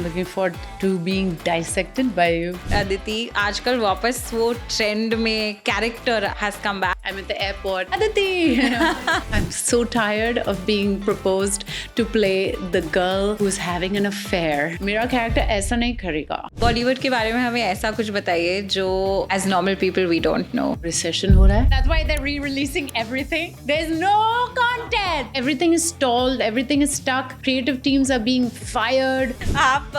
looking forward to being dissected by you. Aditi, आजकल वापस वो ट्रेंड में character has come back. I'm at the airport. Aditi! I'm so tired of being proposed to play the girl who's having an affair. मेरा character ऐसा नहीं करेगा. बॉलीवुड के बारे में हमें ऐसा कुछ बताइए जो as normal people we don't know. Recession हो रहा है. That's why they're re-releasing everything. There's no content. Everything is stalled. Everything is stuck. Creative teams are being fired. आप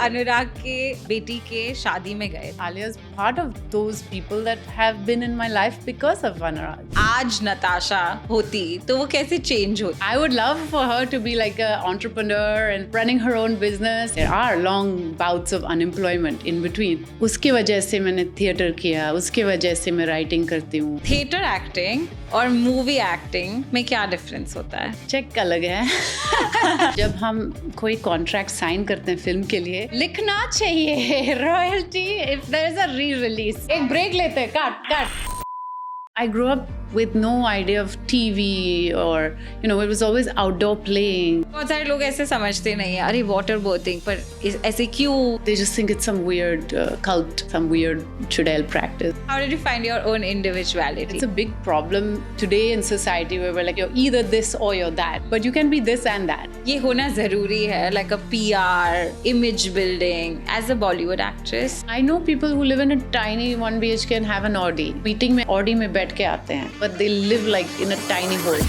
अनुराग के बेटी के शादी में गए. Alia's part of those people that have been in my life because of Anurag. आज नताशा होती तो वो कैसे चेंज होती? I would love for her to be like an entrepreneur and running her own business. There are long bouts of unemployment in between. उसकी वजह से मैंने थिएटर किया, उसकी वजह से मैं राइटिंग करती हूँ. थिएटर एक्टिंग और मूवी एक्टिंग में क्या डिफरेंस होता है? चेक अलग है. जब हम कोई कॉन्ट्रैक्ट साइन करते हैं फिल्म के लिए, लिखना चाहिए royalty if there is a re release. एक ब्रेक लेते हैं. Cut. I grew up with no idea of TV or, it was always outdoor playing. बहुत सारे लोग ऐसे समझते नहीं है, अरे वाटर बर्थिंग पर ऐसे क्यों? They just think it's some weird cult, some weird chudel practice. How did you find your own individuality? It's a big problem today in society where we're like, you're either this or you're that, but you can be this and that. ये होना जरूरी है, like a PR, image building, as a Bollywood actress. I know people who live in a tiny 1 BHK and have an Audi. Meeting में Audi में बैठ के आते हैं, but they live like in a tiny hole.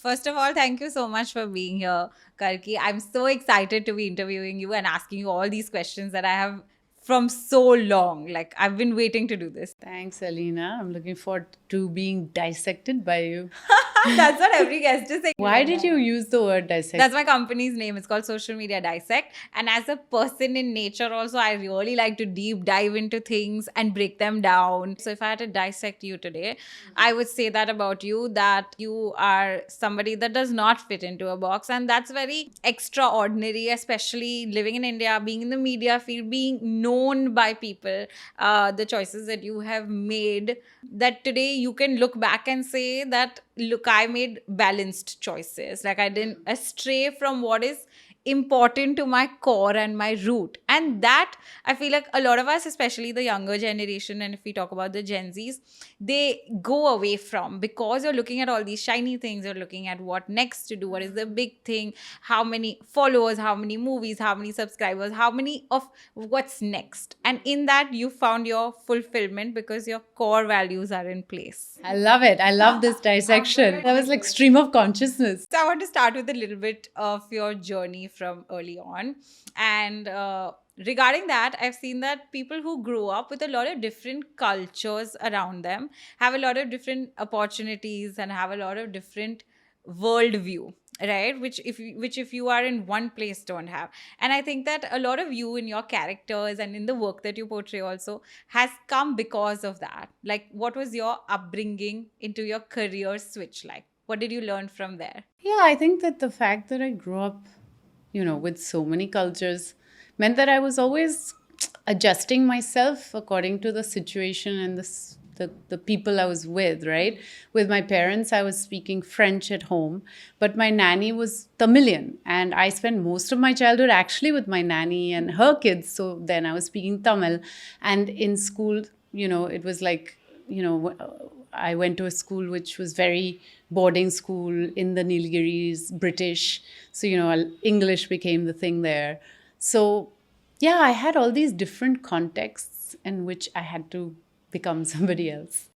First of all, thank you so much for being here, Karki. I'm so excited to be interviewing you and asking you all these questions that I have from so long. Like, I've been waiting to do this. Thanks, Alina. I'm looking forward to being dissected by you. That's what every guest is saying. Why did you use the word dissect? That's my company's name. It's called Social Media Dissect. And as a person in nature also, I really like to deep dive into things and break them down. So if I had to dissect you today, I would say that about you, that you are somebody that does not fit into a box. And that's very extraordinary, especially living in India, being in the media field, being known by people, the choices that you have made, that today you can look back and say that, look, I made balanced choices. Like, I didn't astray from what is important to my core and my root. And that, I feel like a lot of us, especially the younger generation, and if we talk about the Gen Zs, they go away from, because you're looking at all these shiny things, you're looking at what next to do, what is the big thing, how many followers, how many movies, how many subscribers, how many of what's next. And in that, you found your fulfillment because your core values are in place. I love it. I love this dissection. That was like stream of consciousness. So I want to start with a little bit of your journey from early on. And regarding that, I've seen that people who grow up with a lot of different cultures around them have a lot of different opportunities and have a lot of different worldview, right? Which if you are in one place don't have. And I think that a lot of you in your characters and in the work that you portray also has come because of that. Like, what was your upbringing into your career switch like? What did you learn from there? Yeah, I think that the fact that I grew up, with so many cultures meant that I was always adjusting myself according to the situation and the people I was with, right? With my parents, I was speaking French at home, but my nanny was Tamilian, and I spent most of my childhood actually with my nanny and her kids. So then I was speaking Tamil, and in school, it was like, I went to a school which was very boarding school in the Nilgiris, British. So, English became the thing there. So, yeah, I had all these different contexts in which I had to become somebody else.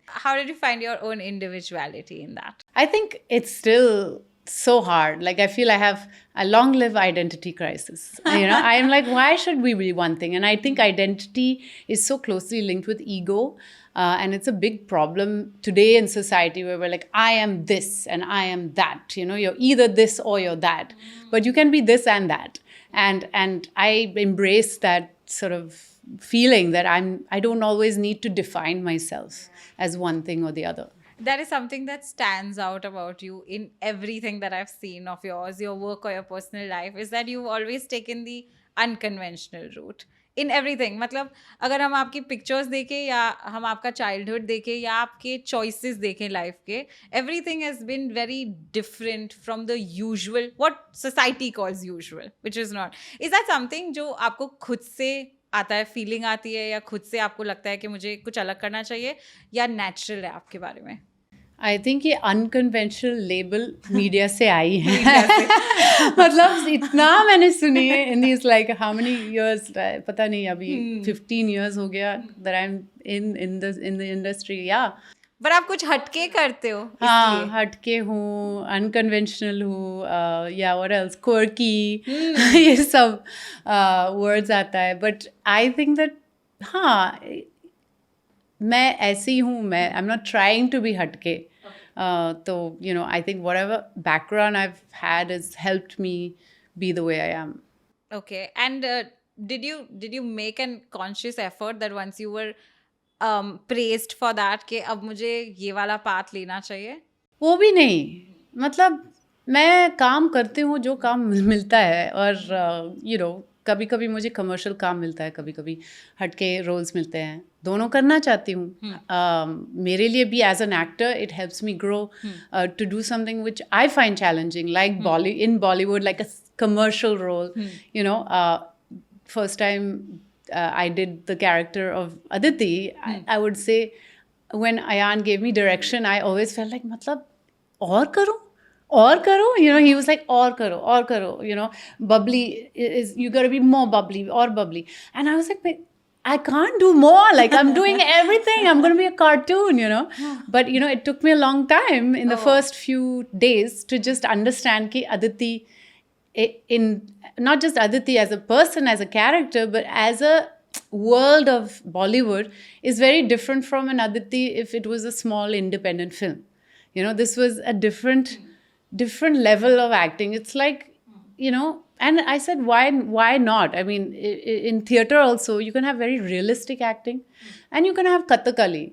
How did you find your own individuality in that? I think it's still so hard. Like, I feel I have a long-lived identity crisis. I am like, why should we be one thing? And I think identity is so closely linked with ego. And it's a big problem today in society where we're like, I am this and I am that. You're either this or you're that. But you can be this and that. And I embrace that sort of feeling that I don't always need to define myself as one thing or the other. That is something that stands out about you in everything that I've seen of yours, your work or your personal life, is that you've always taken the unconventional route. In everything, मतलब अगर हम आपकी pictures देखें या हम आपका childhood देखें या आपके चॉइसेस देखें लाइफ के, everything has been very different from the usual what society calls usual, which is not. Is that something जो आपको खुद से आता है, फीलिंग आती है, या खुद से आपको लगता है कि मुझे कुछ अलग करना चाहिए, या नेचुरल है आपके बारे में? आई थिंक ये अनकन्वेंशनल लेबल मीडिया से आई है. मतलब इतना मैंने सुनी है in this like how many years, पता नहीं, अभी 15 years हो गया that I am in the industry. या पर आप कुछ हटके करते हो हाँ, इसलिए. हटके हूँ, अनकन्वेंशनल हूँ, या व्हाट एल्स, क्वर्की, ये सब वर्ड्स आता है. बट आई थिंक दैट हाँ, मैं ऐसी हूँ, मैं I am not trying to be हटके. तो you know, I think whatever background I had is helped me be the way I am. Okay, and did you make an conscious effort that once you were praised for that कि अब मुझे ये वाला path लेना चाहिए? वो भी नहीं, मतलब मैं काम करती हूँ जो काम मिलता है, और यू नो कभी कभी मुझे कमर्शियल काम मिलता है, कभी कभी हटके रोल्स मिलते हैं, दोनों करना चाहती हूँ. मेरे लिए भी as an actor it helps me grow to do something which I find challenging, like in Bollywood, like a commercial role. You know, first time I did the character of Aditi, I would say when Ayan gave me direction, I always felt like, matlab, और करो, you know, he was like, और करो, you know, bubbly is, you got to be more bubbly, or bubbly. And I was like, I can't do more, like I'm doing everything, I'm going to be a cartoon, you know. But you know, it took me a long time in the first few days to just understand ki Aditi, in not just Aditi as a person, as a character, but as a world of Bollywood, is very different from an Aditi if it was a small independent film. You know, this was a different level of acting. It's like, you know, and I said, why not? I mean, in theater also, you can have very realistic acting, and you can have Kathakali,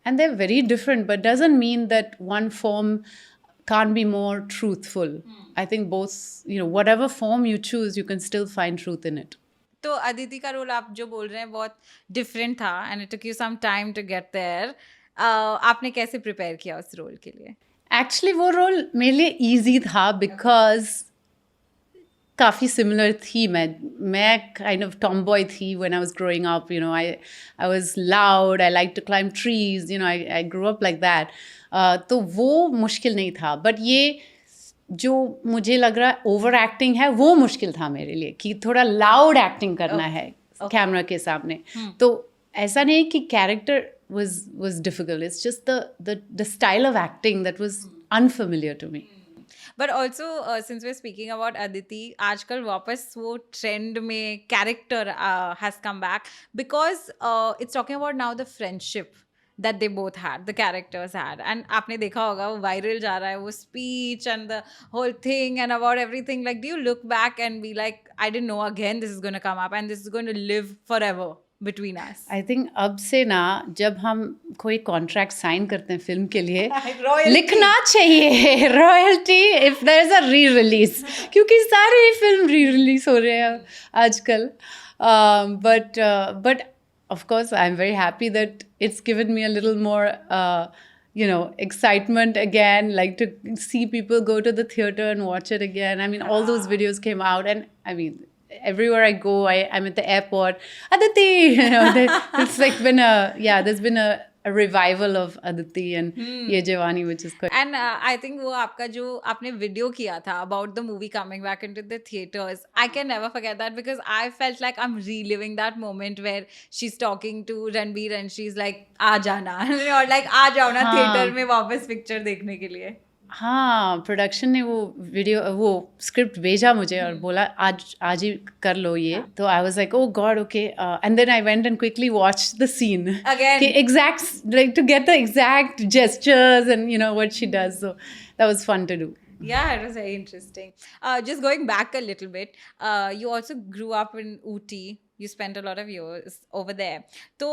and they're very different, but doesn't mean that one form can't be more truthful. I think both, you know, whatever form you choose, you can still find truth in it. तो अदिति का role आप जो बोल रहे हैं बहुत different था, and it took you some time to get there. आपने कैसे प्रिपेयर किया उस रोल के लिए? एक्चुअली वो रोल मेरे लिए ईजी था बिकॉज काफ़ी सिमिलर थी. मैं काइंड ऑफ टॉमबॉय थी when I was growing up. You know, I was loud, I like to climb trees, you know, I grow up like that. तो वो मुश्किल नहीं था. बट ये जो मुझे लग रहा है ओवर एक्टिंग है, वो मुश्किल था मेरे लिए, कि थोड़ा लाउड एक्टिंग करना है कैमरा के सामने. तो ऐसा नहीं कि character was difficult. It's just the style of acting that was unfamiliar to me. But also, since we're speaking about Aditi, आजकल वापस वो trend में character has come back, because it's talking about now the friendship that they both had, the characters had. And आपने देखा होगा वो viral जा रहा है, वो speech and the whole thing and about everything. Like, do you look back and be like, I didn't know, again this is going to come up and this is going to live forever between us? I think अब से ना, जब हम कोई contract sign करते हैं film के लिए, Royalty. लिखना चाहिए royalty if there is a re release, क्योंकि सारे फिल्म री रिलीज हो रहे हैं आजकल. But of course I'm very happy that it's given me a little more you know, excitement again, like to see people go to the theater and watch it again. I mean, all those videos came out, and I mean, everywhere I go, I'm at the airport, Aditi, you know, it's like been there's been a revival of Aditi and Ye Jawani, which is quite. And I think वो आपका जो आपने video किया था about the movie coming back into the theaters, I can never forget that, because I felt like I'm reliving that moment where she's talking to Ranbir and she's like, आ जाना, और like आ जाओ ना theater में वापस picture देखने के लिए. हाँ, प्रोडक्शन ने वो स्क्रिप्ट भेजा मुझे और बोला आज ही कर लो ये. तो I was like, oh god, okay. And then I went and quickly watch the scene Again. Exact, like to get the exact gestures and you know what she does. So that was fun to do. Yeah, it was very interesting. Just going back a little bit, you also grew up in Ooty. You spent a lot of years over there. तो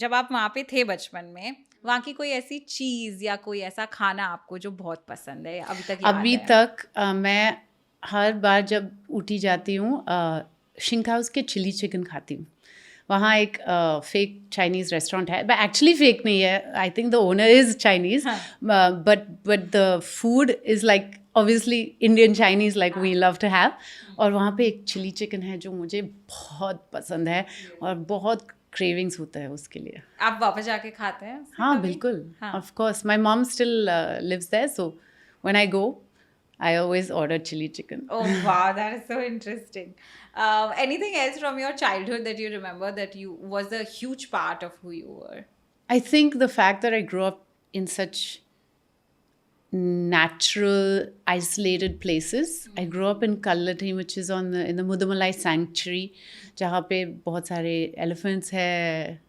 जब आप वहाँ पे थे बचपन में, वहाँ की कोई ऐसी चीज़ या कोई ऐसा खाना आपको जो बहुत पसंद है, अभी तक याद है? मैं हर बार जब ऊटी जाती हूँ, शिंक हाउस के चिली चिकन खाती हूँ. वहाँ एक फेक चाइनीज़ रेस्टोरेंट है, बट एक्चुअली फेक नहीं है. I think the owner is Chinese, but the food is like obviously Indian Chinese like we love to have. और वहाँ पे एक चिली चिकन है जो मुझे बहुत पसंद है और बहुत क्रेविंग्स होता है उसके लिए. आप वापस जाके खाते हैं उससे हाँ कभी? बिल्कुल, हाँ. Of course. My mom still lives there, so when I go I always order chili chicken. Oh wow, that is so interesting. Anything else from your childhood that you remember that you was a huge part of who you were? I think the fact that I grew up in such natural, isolated places. I grew up in Kallathi, which is in the Mudamalai Sanctuary, जहाँ पे बहुत सारे elephants है,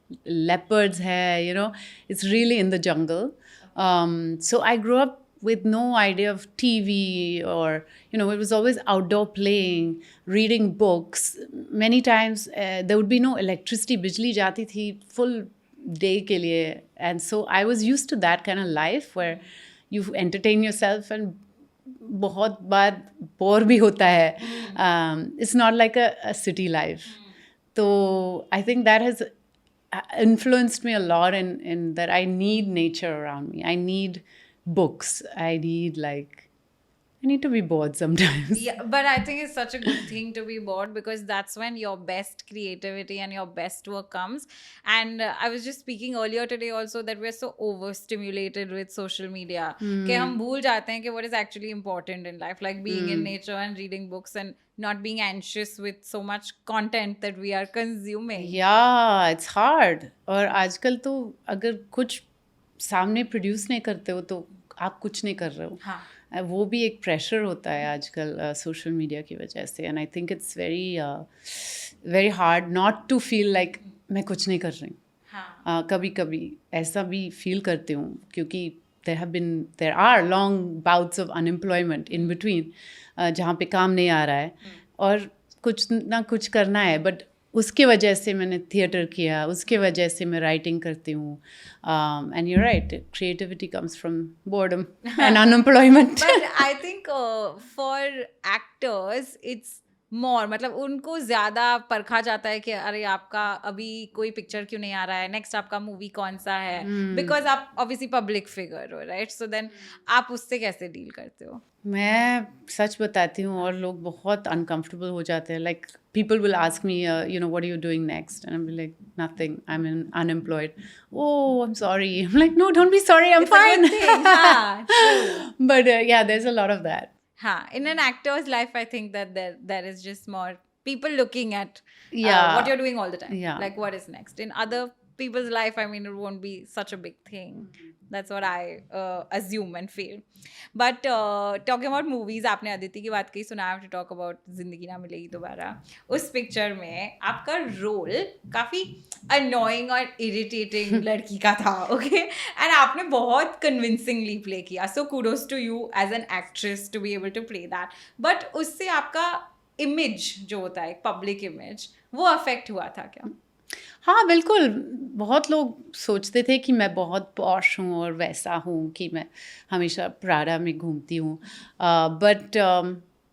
leopards है, you know, it's really in the jungle. So I grew up with no idea of TV or, you know, it was always outdoor playing, reading books. Many times there would be no electricity, bijli jati thi full day ke liye. And so I was used to that kind of life where you entertain yourself and बहुत बार bore भी होता है. It's not like a city life. So I think that has influenced me a lot in that I need nature around me. I need books. I need to be bored sometimes. Yeah, but I think it's such a good thing to be bored because that's when your best creativity and your best work comes. And I was just speaking earlier today also that we're so overstimulated with social media कि हम भूल जाते हैं कि what is actually important in life, like being in nature and reading books and not being anxious with so much content that we are consuming. Yeah, it's hard. और आजकल तो अगर कुछ सामने प्रोड्यूस नहीं करते हो तो आप कुछ नहीं कर रहे हो. हाँ. वो भी एक प्रेशर होता है आजकल सोशल मीडिया की वजह से. And I think it's very hard not to feel like मैं कुछ नहीं कर रही हूँ. हाँ. कभी कभी ऐसा भी फील करती हूँ क्योंकि there are long bouts of unemployment in between, जहाँ पे काम नहीं आ रहा है और कुछ ना कुछ करना है. बट उसके वजह से मैंने थिएटर किया, उसके वजह से मैं राइटिंग करती हूँ. And you right, creativity comes from boredom and unemployment. But I think for actors it's more, मतलब उनको ज़्यादा परखा जाता है कि अरे आपका अभी कोई पिक्चर क्यों नहीं आ रहा है, नेक्स्ट आपका मूवी कौन सा है, बिकॉज आप ऑब्वियसली पब्लिक फिगर हो, राइट? सो देन आप उससे कैसे डील करते हो? मैं सच बताती हूँ और लोग बहुत अनकंफर्टेबल हो जाते हैं. Like people will ask me, what are you doing next? And I'll be like, nothing. I'm unemployed. Oh, I'm sorry. I'm like, no, don't be sorry. I'm It's a fine. good thing. हाँ, true. But yeah, there's a lot of that. हाँ, in an actor's life, I think that there is just more people looking at Yeah. what you're doing all the time. Yeah. Like what is next. In other people's life, I mean, it won't be such a big thing. That's what I assume and feel. But talking about movies, आपने अदिति की बात कही, so now I have to talk about जिंदगी ना मिलेगी दोबारा. उस picture में आपका रोल काफ़ी annoying और irritating लड़की का था, okay? And आपने बहुत convincingly play किया. So kudos to you as an actress to be able to play that. But उससे आपका image जो होता है, public image, वो affect हुआ था क्या? हाँ बिल्कुल. बहुत लोग सोचते थे कि मैं बहुत पॉश हूँ और वैसा हूँ कि मैं हमेशा प्राडा में घूमती हूँ. बट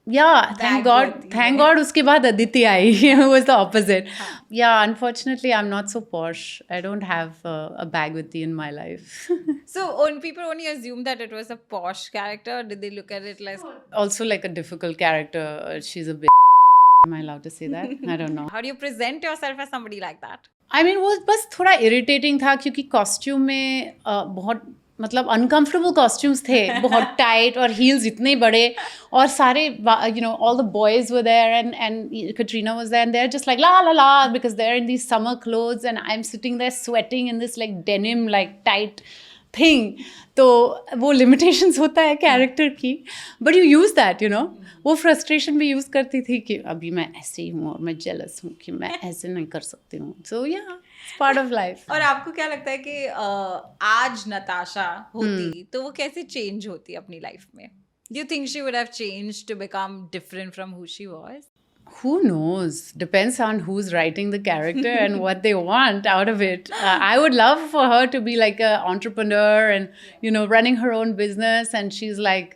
yeah, thank God उसके बाद अदिति आई. It was the opposite. Yeah, unfortunately I'm not so posh. I don't have a bag with tea in my life. So people only assume that it was a posh character. Did they look at it like... Also like a difficult character. She's a bitch. Am I allowed to say that? I don't know. How do you present yourself as somebody like that? I mean वो बस थोड़ा irritating था क्योंकि costume में बहुत मतलब uncomfortable costumes थे. बहुत टाइट और हील्स इतने बड़े और सारे all the boys were there and Katrina was there and they're just like la la la because they're in these summer clothes and I'm sitting there sweating in this like denim like tight thing. तो वो limitations होता है character की. But you use that, वो frustration भी use करती थी कि अभी मैं ऐसे ही हूँ और मैं जेलस हूँ कि मैं ऐसे नहीं कर सकती हूँ. सो या इट्स पार्ट ऑफ लाइफ. और आपको क्या लगता है कि आज नताशा होती तो वो कैसे चेंज होती अपनी लाइफ में? Do you think she would have changed to become different from who she was? Who knows? Depends on who's writing the character and what they want out of it. I would love for her to be like an entrepreneur and, running her own business. And she's like,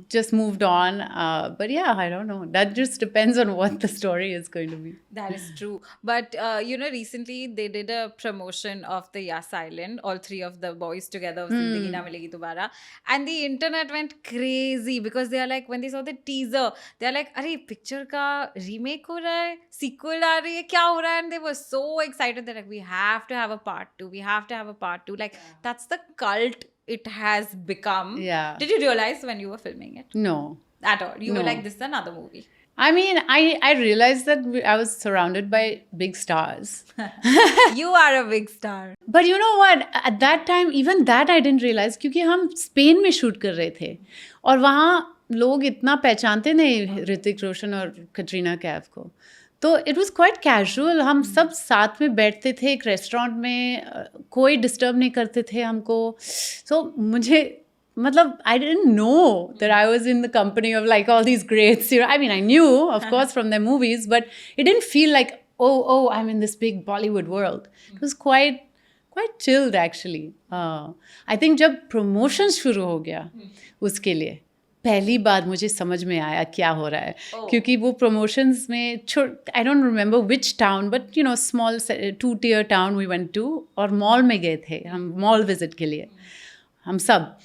just moved on. But yeah, I don't know. That just depends on what the story is going to be. That is true. But recently they did a promotion of the Yas Island, all three of the boys together of Zindagi Na Milegi Dobara. And the internet went crazy because they are like, when they saw the teaser, they are like, Are picture ka remake ho raha hai? Sequel aa rahi hai? Kya ho raha hai? And they were so excited. They're like, we have to have a part 2. We have to have a part 2. Like, that's the cult it has become. Yeah. Did you realize when you were filming it? No. At all? You were No. like, this is another movie. I mean, I realized that I was surrounded by big stars. You are a big star. But you know what? At that time, even that I didn't realize क्योंकि हम Spain में shoot कर रहे थे और वहाँ लोग इतना पहचानते नहीं ऋतिक रोशन और कटरीना कैफ को. तो इट वाज क्वाइट कैजुअल. हम सब साथ में बैठते थे एक रेस्टोरेंट में, कोई डिस्टर्ब नहीं करते थे हमको. सो मुझे मतलब I didn't know that I was in the company of like all these greats. You know, I mean, I knew, of course, from their movies, but it didn't feel like, oh, I'm in this big Bollywood world. It was quite chilled actually. I think जब promotion शुरू हो गया उसके लिए पहली बार मुझे समझ में आया क्या हो रहा है. क्योंकि वो promotions में I don't remember which town, but you know, small 2-tier town we went to और mall में गए थे हम, mall visit के लिए हम सब.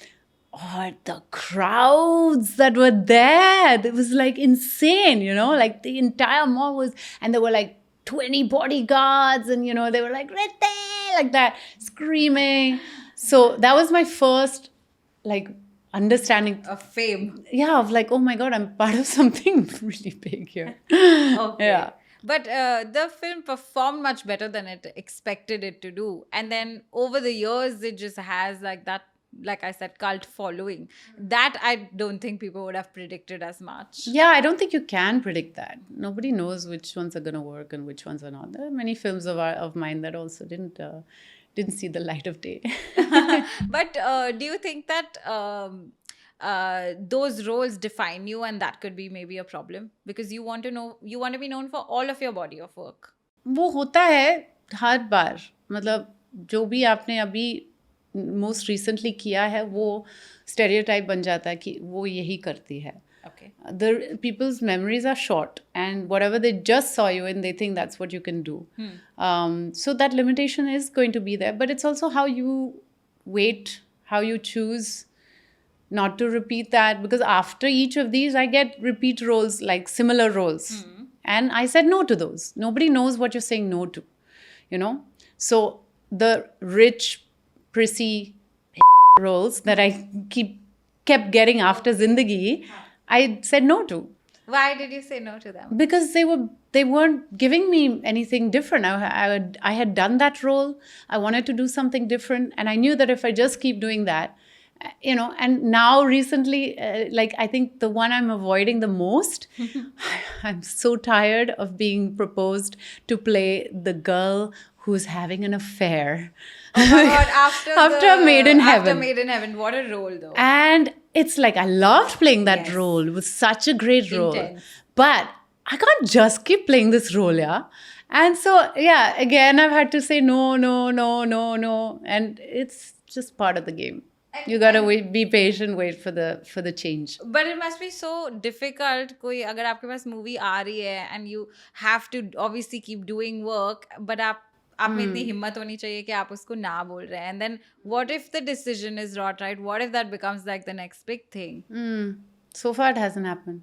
Oh, the crowds that were there. It was like insane, you know, like the entire mall was, and there were like 20 bodyguards and, you know, they were like, Rite, like that, screaming. So that was my first, like, understanding. Of fame. Yeah, of like, oh my God, I'm part of something really big here. Okay. Yeah. But the film performed much better than it expected it to do. And then over the years, it just has like that, like I said, cult following. That I don't think people would have predicted as much. Yeah, I don't think you can predict that. Nobody knows which ones are going to work and which ones are not. There are many films of mine that also didn't see the light of day. But do you think that those roles define you and that could be maybe a problem? Because you want to be known for all of your body of work. वो होता है हर बार. मतलब जो भी आपने अभी most recently किया है वो स्टेरियोटाइप बन जाता है कि वो यही करती है. Okay. The people's memories are short and whatever they just saw you in, they think that's what you can do. So that limitation is going to be there, but it's also how you wait, how you choose not to repeat that, because after each of these I get repeat roles, like similar roles, and I said no to those. Nobody knows what you're saying no to, you know. So the rich, prissy roles that I kept getting after Zindagi, I said no to. Why did you say no to them? Because they weren't giving me anything different. I had done that role. I wanted to do something different, and I knew that if I just keep doing that, you know. And now recently, like I think the one I'm avoiding the most, I'm so tired of being proposed to play the girl who's having an affair. Oh my God, after Made in Heaven. After Made in Heaven, what a role though. And it's like I loved playing that Yes. role. It was such a great role. Intense. But I can't just keep playing this role, yeah. And so, yeah, again, I've had to say no. And it's just part of the game. You gotta wait, be patient, wait for the change. But it must be so difficult. कोई अगर आपके पास movie आ रही है and you have to obviously keep doing work, but आप में इतनी हिम्मत होनी चाहिए कि आप उसको ना बोल रहे हैं. And then what if the decision is not right? What if that becomes like the next big thing? So far, it hasn't happened.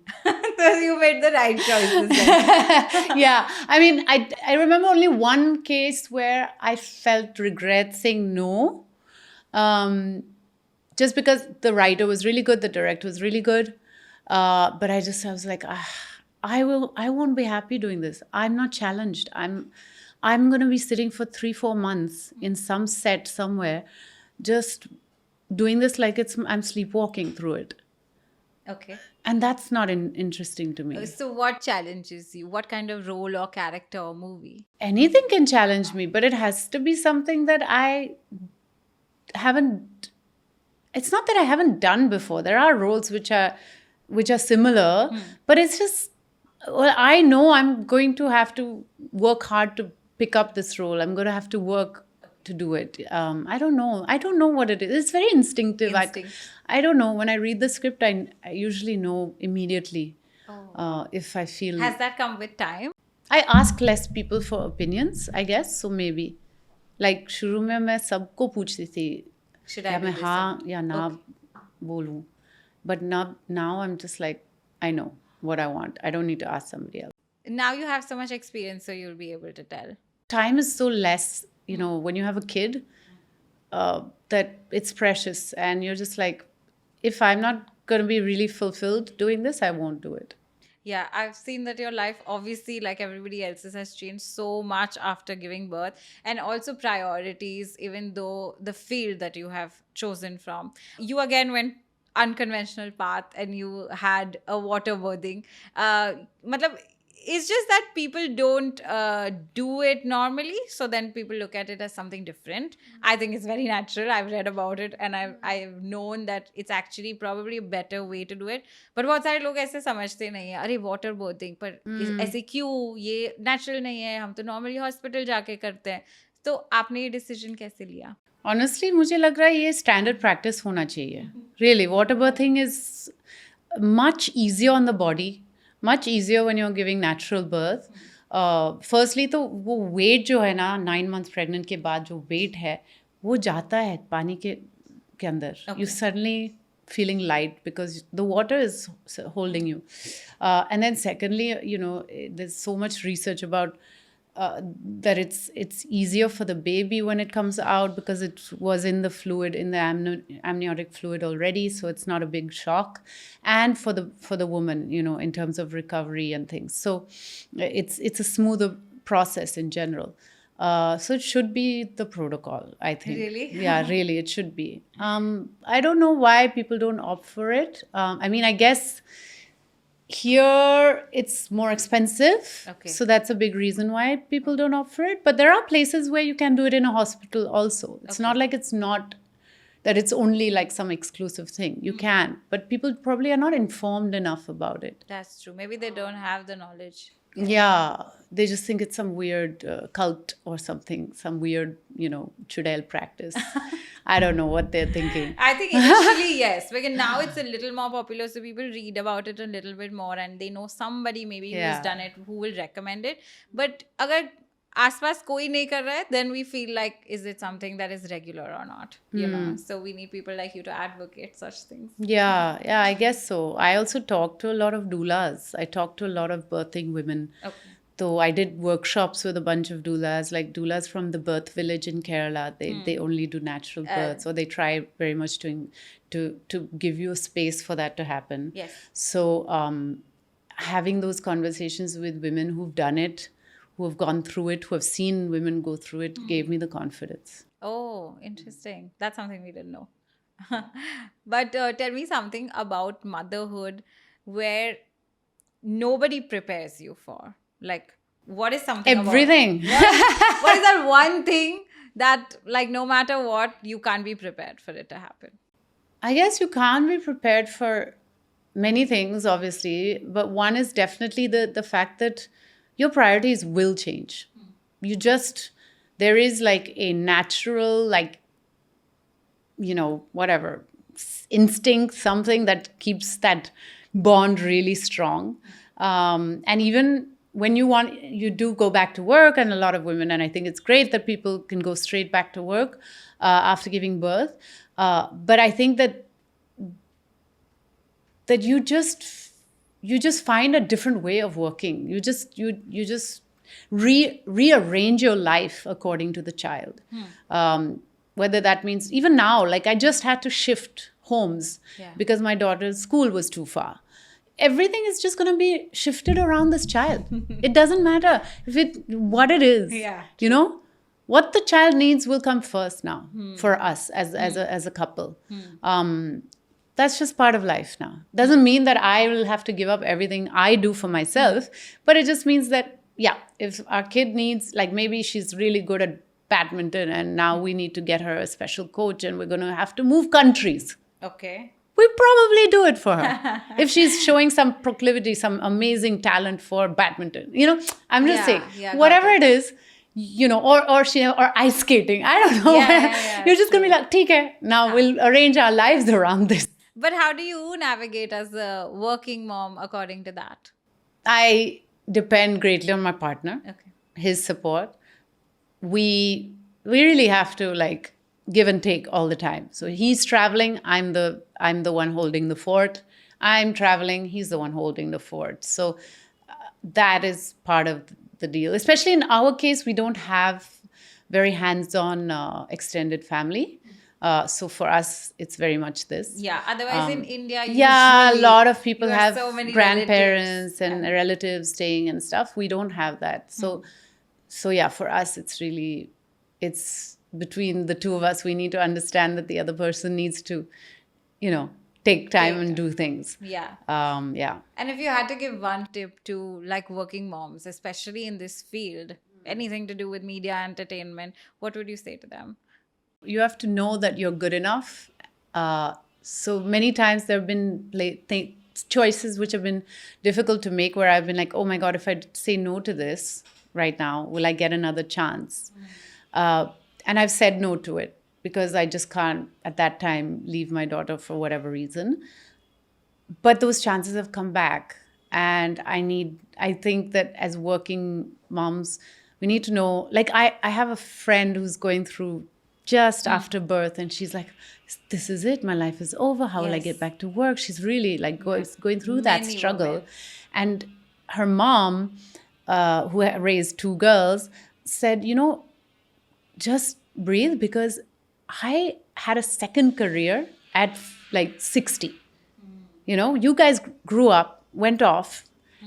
So you made the right choices then. Yeah, I mean, I remember only one case where I felt regret saying no. Just because the writer was really good, the director was really good. But I was like, I won't be happy doing this. I'm not challenged. I'm going to be sitting for 3-4 months in some set somewhere, just doing this like I'm sleepwalking through it. Okay. And that's not interesting to me. So what challenges you? What kind of role or character or movie? Anything can challenge me, but it has to be something that I haven't. It's not that I haven't done before. There are roles which are similar, but it's just, well, I know I'm going to have to work hard to pick up this role. I'm going to have to work to do it. I don't know. I don't know what it is. It's very instinctive. Instinct. I don't know. When I read the script, I usually know immediately if I feel. Has that come with time? I ask less people for opinions, I guess. So maybe. Like शुरू में मैं सबको पूछती थी Should क्या I do मैं this? हाँ या ना बोलूँ. But now I'm just like, I know what I want. I don't need to ask somebody else. Now you have so much experience, so you'll be able to tell. Time is so less, when you have a kid, that it's precious. And you're just like, if I'm not going to be really fulfilled doing this, I won't do it. Yeah, I've seen that your life, obviously, like everybody else's, has changed so much after giving birth, and also priorities, even though the field that you have chosen from. You again went unconventional path and you had a water birthing. Matlab, it's just that people don't do it normally, so then people look at it as something different. I think it's very natural. I've read about it and I've known that it's actually probably a better way to do it. But बहुत सारे लोग ऐसे समझते नहीं है, अरे water birthing पर ऐसे क्यों, ये natural नहीं है, हम तो normally hospital जाके करते हैं. तो आपने ये decision कैसे लिया? Honestly, मुझे लग रहा है ये standard practice होना चाहिए. Really, water birthing is much easier on the body. Much easier when you're giving natural birth. Firstly, तो वो weight जो है ना 9 months pregnant के बाद जो weight है वो जाता है पानी के अंदर. You suddenly feeling light because the water is holding you. And then secondly, there's so much research about that it's easier for the baby when it comes out because it was in the fluid, in the amniotic fluid already, so it's not a big shock, and for the woman, in terms of recovery and things. So it's a smoother process in general. So it should be the protocol, I think. Really? Yeah, really, it should be. I don't know why people don't opt for it. I mean, I guess here it's more expensive. Okay. So that's a big reason why people don't opt for it. But there are places where you can do it in a hospital also. It's not like that it's only like some exclusive thing. You can. But people probably are not informed enough about it. That's true. Maybe they don't have the knowledge. Yeah, they just think it's some weird cult or something, some weird, Chudel practice. I don't know what they're thinking. I think initially, yes, because now it's a little more popular, so people read about it a little bit more and they know somebody maybe who's done it, who will recommend it. But agar आसपास कोई नहीं कर रहा है, then we feel like, is it something that is regular or not? So we need people like you to advocate such things. Yeah, I guess so. I also talk to a lot of doulas. I talk to a lot of birthing women. Okay. So I did workshops with a bunch of doulas, like doulas from the birth village in Kerala. They only do natural births, or they try very much to give you a space for that to happen. Yes. So having those conversations with women who've done it, who have gone through it, who have seen women go through it, gave me the confidence. Oh, interesting. That's something we didn't know. But tell me something about motherhood where nobody prepares you for. Like, what is something Everything. what is that one thing that, like, no matter what, you can't be prepared for it to happen? I guess you can't be prepared for many things, obviously, but one is definitely the fact that your priorities will change. There is like a natural, whatever, instinct, something that keeps that bond really strong. And even when you do go back to work, and a lot of women, and I think it's great that people can go straight back to work after giving birth. But I think that you just find a different way of working. You just rearrange your life according to the child. Whether that means, even now, like I just had to shift homes because my daughter's school was too far. Everything is just going to be shifted around this child. It doesn't matter what it is. Yeah. What the child needs will come first now for us as a couple. That's just part of life now. Doesn't mean that I will have to give up everything I do for myself, but it just means that, if our kid needs, like maybe she's really good at badminton and now we need to get her a special coach and we're going to have to move countries. Okay. We probably do it for her. If she's showing some proclivity, some amazing talent for badminton. I'm just saying, whatever it is, or ice skating. I don't know. Yeah, You're just gonna be like, "ठीक है, now we'll arrange our lives around this." But how do you navigate as a working mom according to that? I depend greatly on my partner, Okay. his support. We really have to like give and take all the time. So he's traveling, I'm the one holding the fort. I'm traveling, he's the one holding the fort. So that is part of the deal. Especially in our case, we don't have very hands-on extended family. So for us, it's very much this. Yeah. Otherwise, in India, Yeah, a usually lot of people you have so many grandparents relatives. and relatives staying and stuff. We don't have that. So yeah, for us, it's between the two of us. We need to understand that the other person needs to, take time and do things. Yeah. Yeah. And if you had to give one tip to like working moms, especially in this field, anything to do with media entertainment, what would you say to them? You have to know that you're good enough. So many times there have been choices which have been difficult to make where I've been like, oh my God, if I say no to this right now, will I get another chance? And I've said no to it because I just can't at that time leave my daughter for whatever reason. But those chances have come back. And I think that as working moms, we need to know, like I have a friend who's going through just after birth and she's like, this is it, my life is over, how will I get back to work? She's really like going through that Many struggle. women. And her mom, who raised two girls, said, just breathe, because I had a second career at like 60. You guys grew up, went off,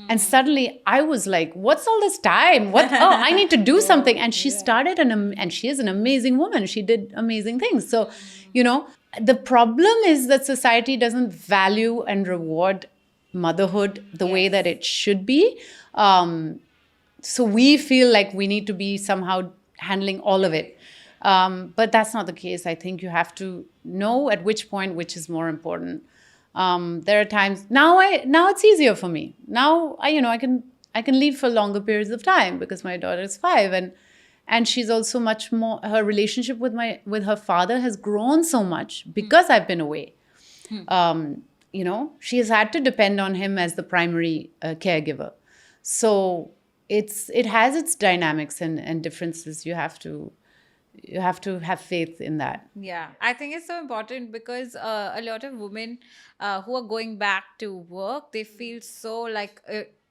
and suddenly I was like, what's all this time? I need to do something. And she started, and she is an amazing woman. She did amazing things. So, the problem is that society doesn't value and reward motherhood the way that it should be. So we feel like we need to be somehow handling all of it. But that's not the case. I think you have to know at which point which is more important. There are times now it's easier for me. Now I can leave for longer periods of time because my daughter is 5 and she's also much more, her relationship with her father has grown so much because I've been away. She has had to depend on him as the primary caregiver. So it has its dynamics and differences. You have to have faith in that. Yeah, I think it's so important because a lot of women who are going back to work, they feel so like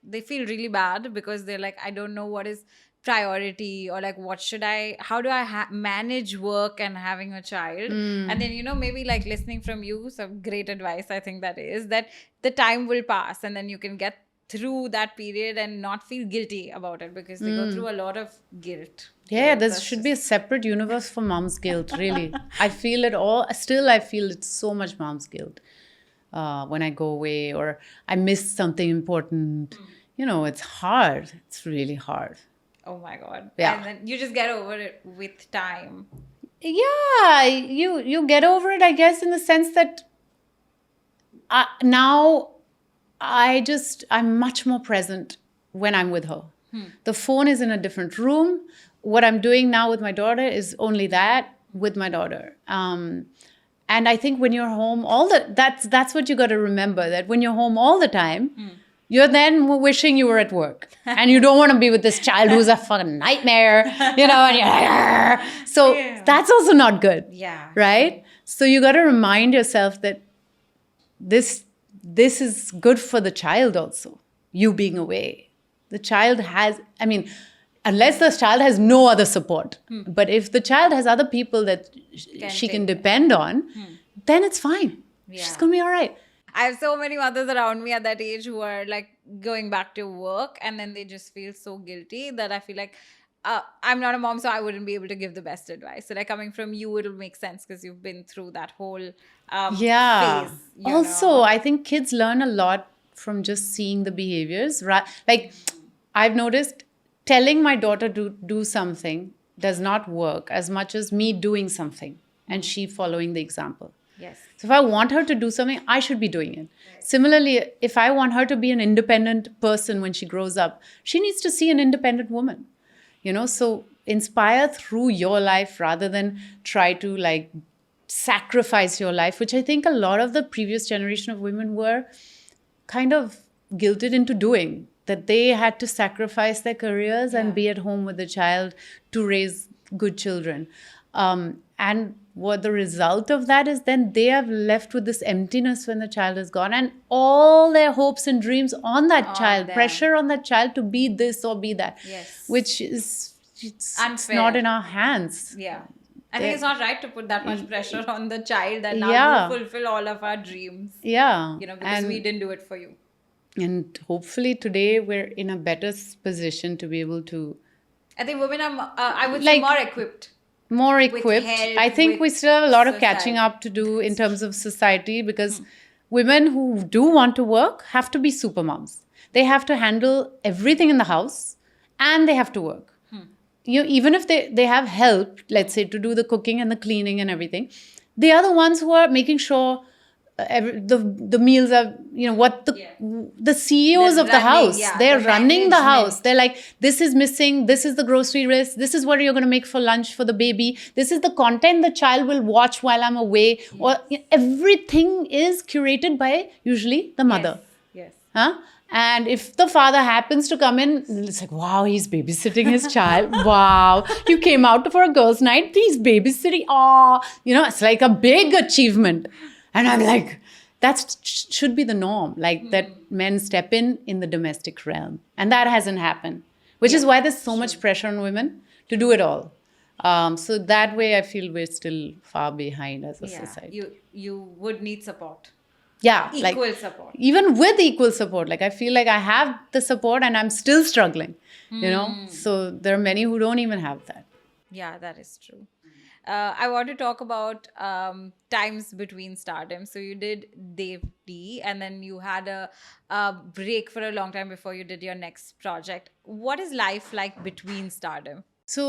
they feel really bad because they're like, I don't know what is priority, or like how do I manage work and having a child. And then maybe like listening from you, some great advice I think that is that the time will pass and then you can get through that period and not feel guilty about it because they go through a lot of guilt. Yeah, there should be a separate universe for mom's guilt, really. I feel it all. Still, I feel it's so much mom's guilt when I go away or I miss something important. It's hard. It's really hard. Oh my God. Yeah. And then you just get over it with time. Yeah, you get over it, I guess, in the sense that now I'm much more present when I'm with her. The phone is in a different room. What I'm doing now with my daughter is only that with my daughter. And I think when you're home that's what you got to remember, that when you're home all the time, you're then wishing you were at work. And you don't want to be with this child who's a fucking nightmare, and you're like, argh. So that's also not good. Yeah. Right? So you got to remind yourself that this is good for the child also, you being away. The child has, unless the child has no other support. But if the child has other people that she can depend on, then it's fine. She's going to be all right. I have so many mothers around me at that age who are like going back to work and then they just feel so guilty that I feel like I'm not a mom, so I wouldn't be able to give the best advice. So like coming from you, it'll make sense because you've been through that whole phase. Also, I think kids learn a lot from just seeing the behaviors. Like I've noticed telling my daughter to do something does not work as much as me doing something and she following the example. Yes. So if I want her to do something, I should be doing it. Right. Similarly, if I want her to be an independent person when she grows up, she needs to see an independent woman. So inspire through your life rather than try to like sacrifice your life, which I think a lot of the previous generation of women were kind of guilted into doing, that they had to sacrifice their careers and be at home with the child to raise good children. And what the result of that is, then they are left with this emptiness when the child is gone, and all their hopes and dreams on that child, them. pressure on that child to be this or be that, Yes. which is it's Unfair. not in our hands. Yeah. I think it's not right to put that much pressure on the child that now Yeah. you fulfill all of our dreams. Yeah. You know, because we didn't do it for you. And hopefully today we're in a better position to be able to I think women are, I would say, Like- more equipped. more equipped. help, I think with we still have a lot of catching society. up to do in terms of society, because women who do want to work have to be super moms. They have to handle everything in the house and they have to work. You know, even if they have help, let's say, to do the cooking and the cleaning and everything, they are the ones who are making sure the meals are, you know, what the CEOs They're of the running, house, yeah, they're the running the management. house. They're like, this is missing, this is the grocery list, this is what you're going to make for lunch for the baby, this is the content the child will watch while I'm away, or everything is curated by usually the mother. Yes. Huh? And if the father happens to come in, it's like, wow, he's babysitting his child. Wow, you came out for a girls' night, he's babysitting. Oh, you know, it's like a big achievement. And I'm like, that should be the norm, like that men step in the domestic realm. And that hasn't happened, which is why there's so much pressure on women to do it all. So that way, I feel we're still far behind as a Yeah. society. You would need support. Yeah, Equal support. even with equal support, like I feel like I have the support and I'm still struggling, you know. So there are many who don't even have that. Yeah, that is true. I want to talk about times between stardom. So you did Dev D, and then you had a break for a long time before you did your next project. What is life like between stardom? So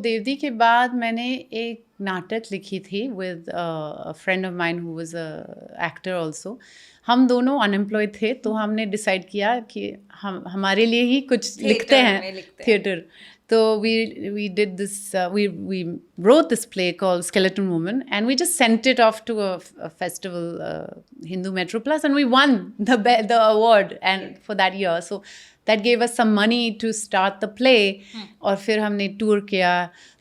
देवदी के बाद मैंने एक नाटक लिखी थी with a friend of mine who was a actor also. हम दोनों unemployed थे, तो हमने डिसाइड किया कि हम हमारे लिए ही कुछ लिखते हैं, theatre. So we did this, we wrote this play called Skeleton Woman, and we just sent it off to a festival, Hindu Metro Plus, and we won the award and for that year. So that gave us some money to start the play. और फिर हमने tour किया.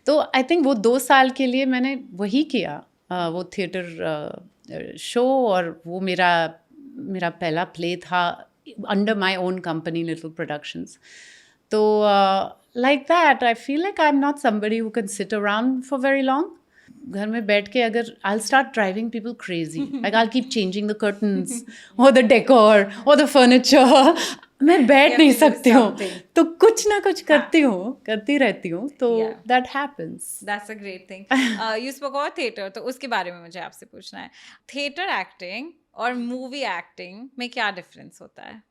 तो I think वो 2 साल के लिए मैंने वही किया, वो थिएटर शो, और वो मेरा पहला प्ले था under my own company, Little Productions. So like that, I feel like I'm not somebody who can sit around for very long. घर में बैठ के अगर I'll start driving people crazy. Like I'll keep changing the curtains or the decor or the furniture. मैं बैठ नहीं सकती हूँ, तो कुछ ना कुछ करती रहती हूँ. तो that happens. That's a great thing. You spoke about theater, तो उसके बारे में मुझे आपसे पूछना है. Theater acting और मूवी एक्टिंग में क्या डिफरेंस होता है?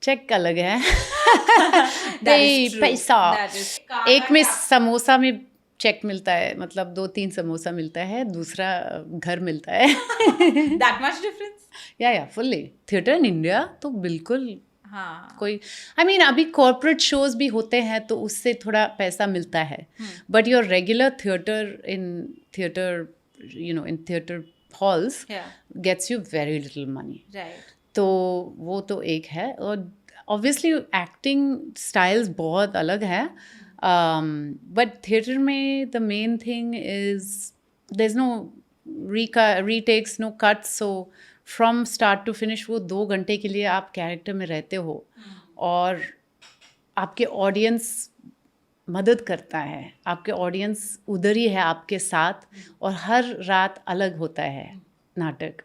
चेक अलग है. That is true. पैसा. That is- एक में समोसा में चेक मिलता है, मतलब 2-3 समोसा मिलता है, दूसरा घर मिलता है. That much difference? या फुल्ली. थिएटर इन इंडिया तो बिल्कुल हाँ. कोई, I mean, अभी कॉर्पोरेट शोज भी होते हैं तो उससे थोड़ा पैसा मिलता है, but your regular theatre in theatre halls gets you very little money. Right. तो वो तो एक है. और ऑब्वियसली एक्टिंग स्टाइल्स बहुत अलग है, बट थिएटर में the main thing is there is no retakes, no cuts. So from start to finish वो 2 घंटे के लिए आप कैरेक्टर में रहते हो, और आपके ऑडियंस मदद करता है, आपके ऑडियंस उधर ही है आपके साथ, और हर रात अलग होता है नाटक,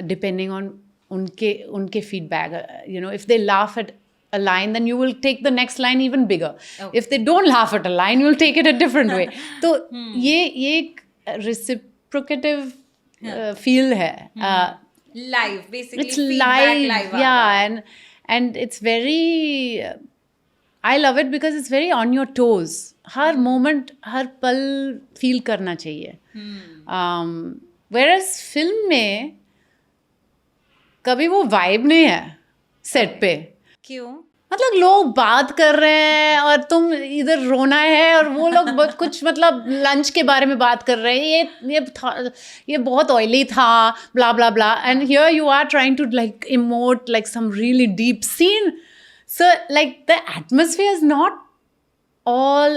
डिपेंडिंग ऑन उनके feedback. You know, if they laugh at a line, then you will take the next line even bigger. Okay. If they don't laugh at a line, you will take it a different way. तो ये एक reciprocative feel है. Live, basically. It's feedback live, yeah, and it's very. I love it because it's very on your toes. Her moment, हर पल feel करना चाहिए. Whereas film में कभी वो वाइब नहीं है सेट पे. क्यों? मतलब लोग बात कर रहे हैं और तुम इधर रोना है, और वो लोग बहुत कुछ मतलब लंच के बारे में बात कर रहे हैं, ये बहुत ऑयली था, blah blah blah, and here you are trying to like emote like some really deep scene. So like the atmosphere is not all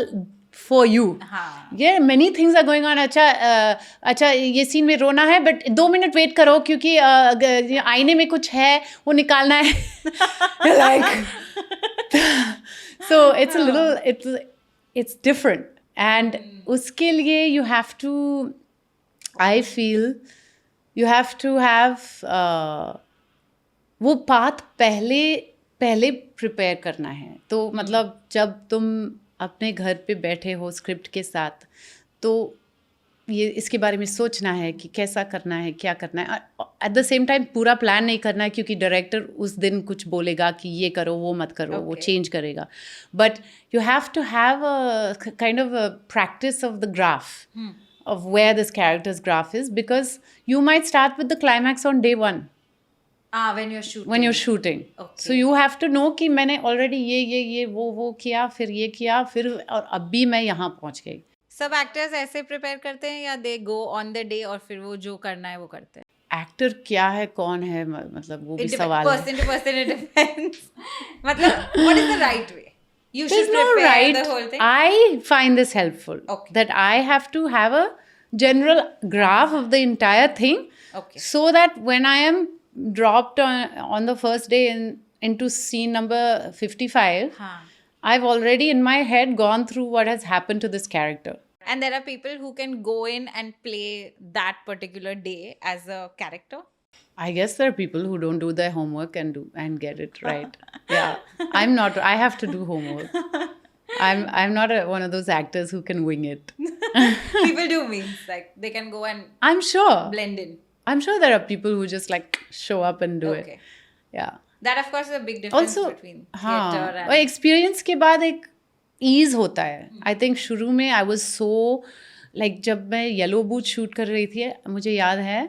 for you. हाँ. Yeah, many things are going on. अच्छा ये scene में रोना है, but 2 minute wait करो क्योंकि आईने में कुछ है वो निकालना है. Like so it's a little it's different, and उसके लिए you have to, I feel you have to have वो पाथ पहले प्रिपेयर करना है. तो मतलब जब तुम अपने घर पे बैठे हो स्क्रिप्ट के साथ, तो ये इसके बारे में सोचना है कि कैसा करना है, क्या करना है. एट द सेम टाइम पूरा प्लान नहीं करना है, क्योंकि डायरेक्टर उस दिन कुछ बोलेगा कि ये करो, वो मत करो, वो चेंज करेगा. But you have to have a kind of a practice of the graph, of where this character's graph is, because you might start with the climax on day 1. When you're shooting. Okay. So you have to know कि मैंने already ये वो किया, फिर ये किया, फिर और अभी मैं यहाँ पहुँच गई. सब एक्टर्स ऐसे प्रिपेयर करते हैं या दे गो ऑन द डे और फिर वो जो करना है वो करते हैं? एक्टर क्या है, कौन है, मतलब वो भी सवाल है. Person to person it depends. मतलब what is the right way? You There's should no prepare right. the whole thing. I find this helpful. Okay. That I have to have a general graph of the entire thing. Okay. So that when I am dropped on the first day into scene number 55, हाँ. I've already in my head gone through what has happened to this character. And there are people who can go in and play that particular day as a character. I guess there are people who don't do their homework and get it right. Yeah, I'm not. I have to do homework. I'm not one of those actors who can wing it. People do means like they can go and I'm sure. blend in. I'm sure there are people who just like show up and do Okay. it. Yeah. That of course is a big difference Also, between हाँ, theatre and और experience के बाद एक ease होता है. I think शुरू में I was so like जब मैं येलो बूथ शूट कर रही थी, मुझे याद है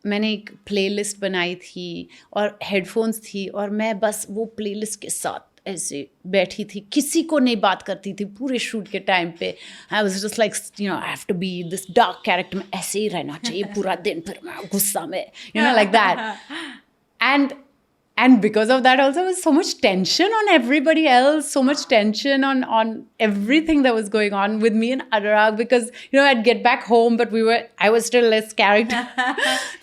मैंने एक प्लेलिस्ट बनाई थी और हेडफोन्स थी, और मैं बस वो प्लेलिस्ट के साथ ऐसे बैठी थी, किसी को नहीं बात करती थी पूरे शूट के टाइम पे. I was just like I have to be this dark character में, ऐसे ही रहना चाहिए पूरा दिन, फिर मैं गुस्सा में, like that. And because of that also, there was so much tension on everybody else, so much tension on everything that was going on with me and Anurag, because I'd get back home, but I was still less character.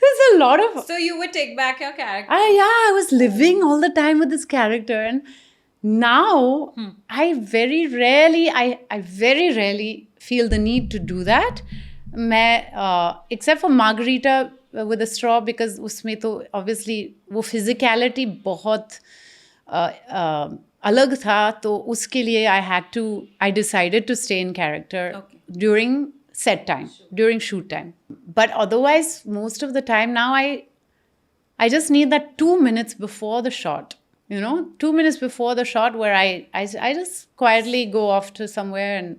There's a lot of So you would take back your character. I was living all the time with this character, and now I very rarely feel the need to do that. Except for Margarita with a straw, because उसमें तो obviously वो physicality बहुत अलग था, तो उसके लिए I decided to stay in character during set time, during shoot time. But otherwise, most of the time now I just need that 2 minutes before the shot, 2 minutes before the shot, where I just quietly go off to somewhere and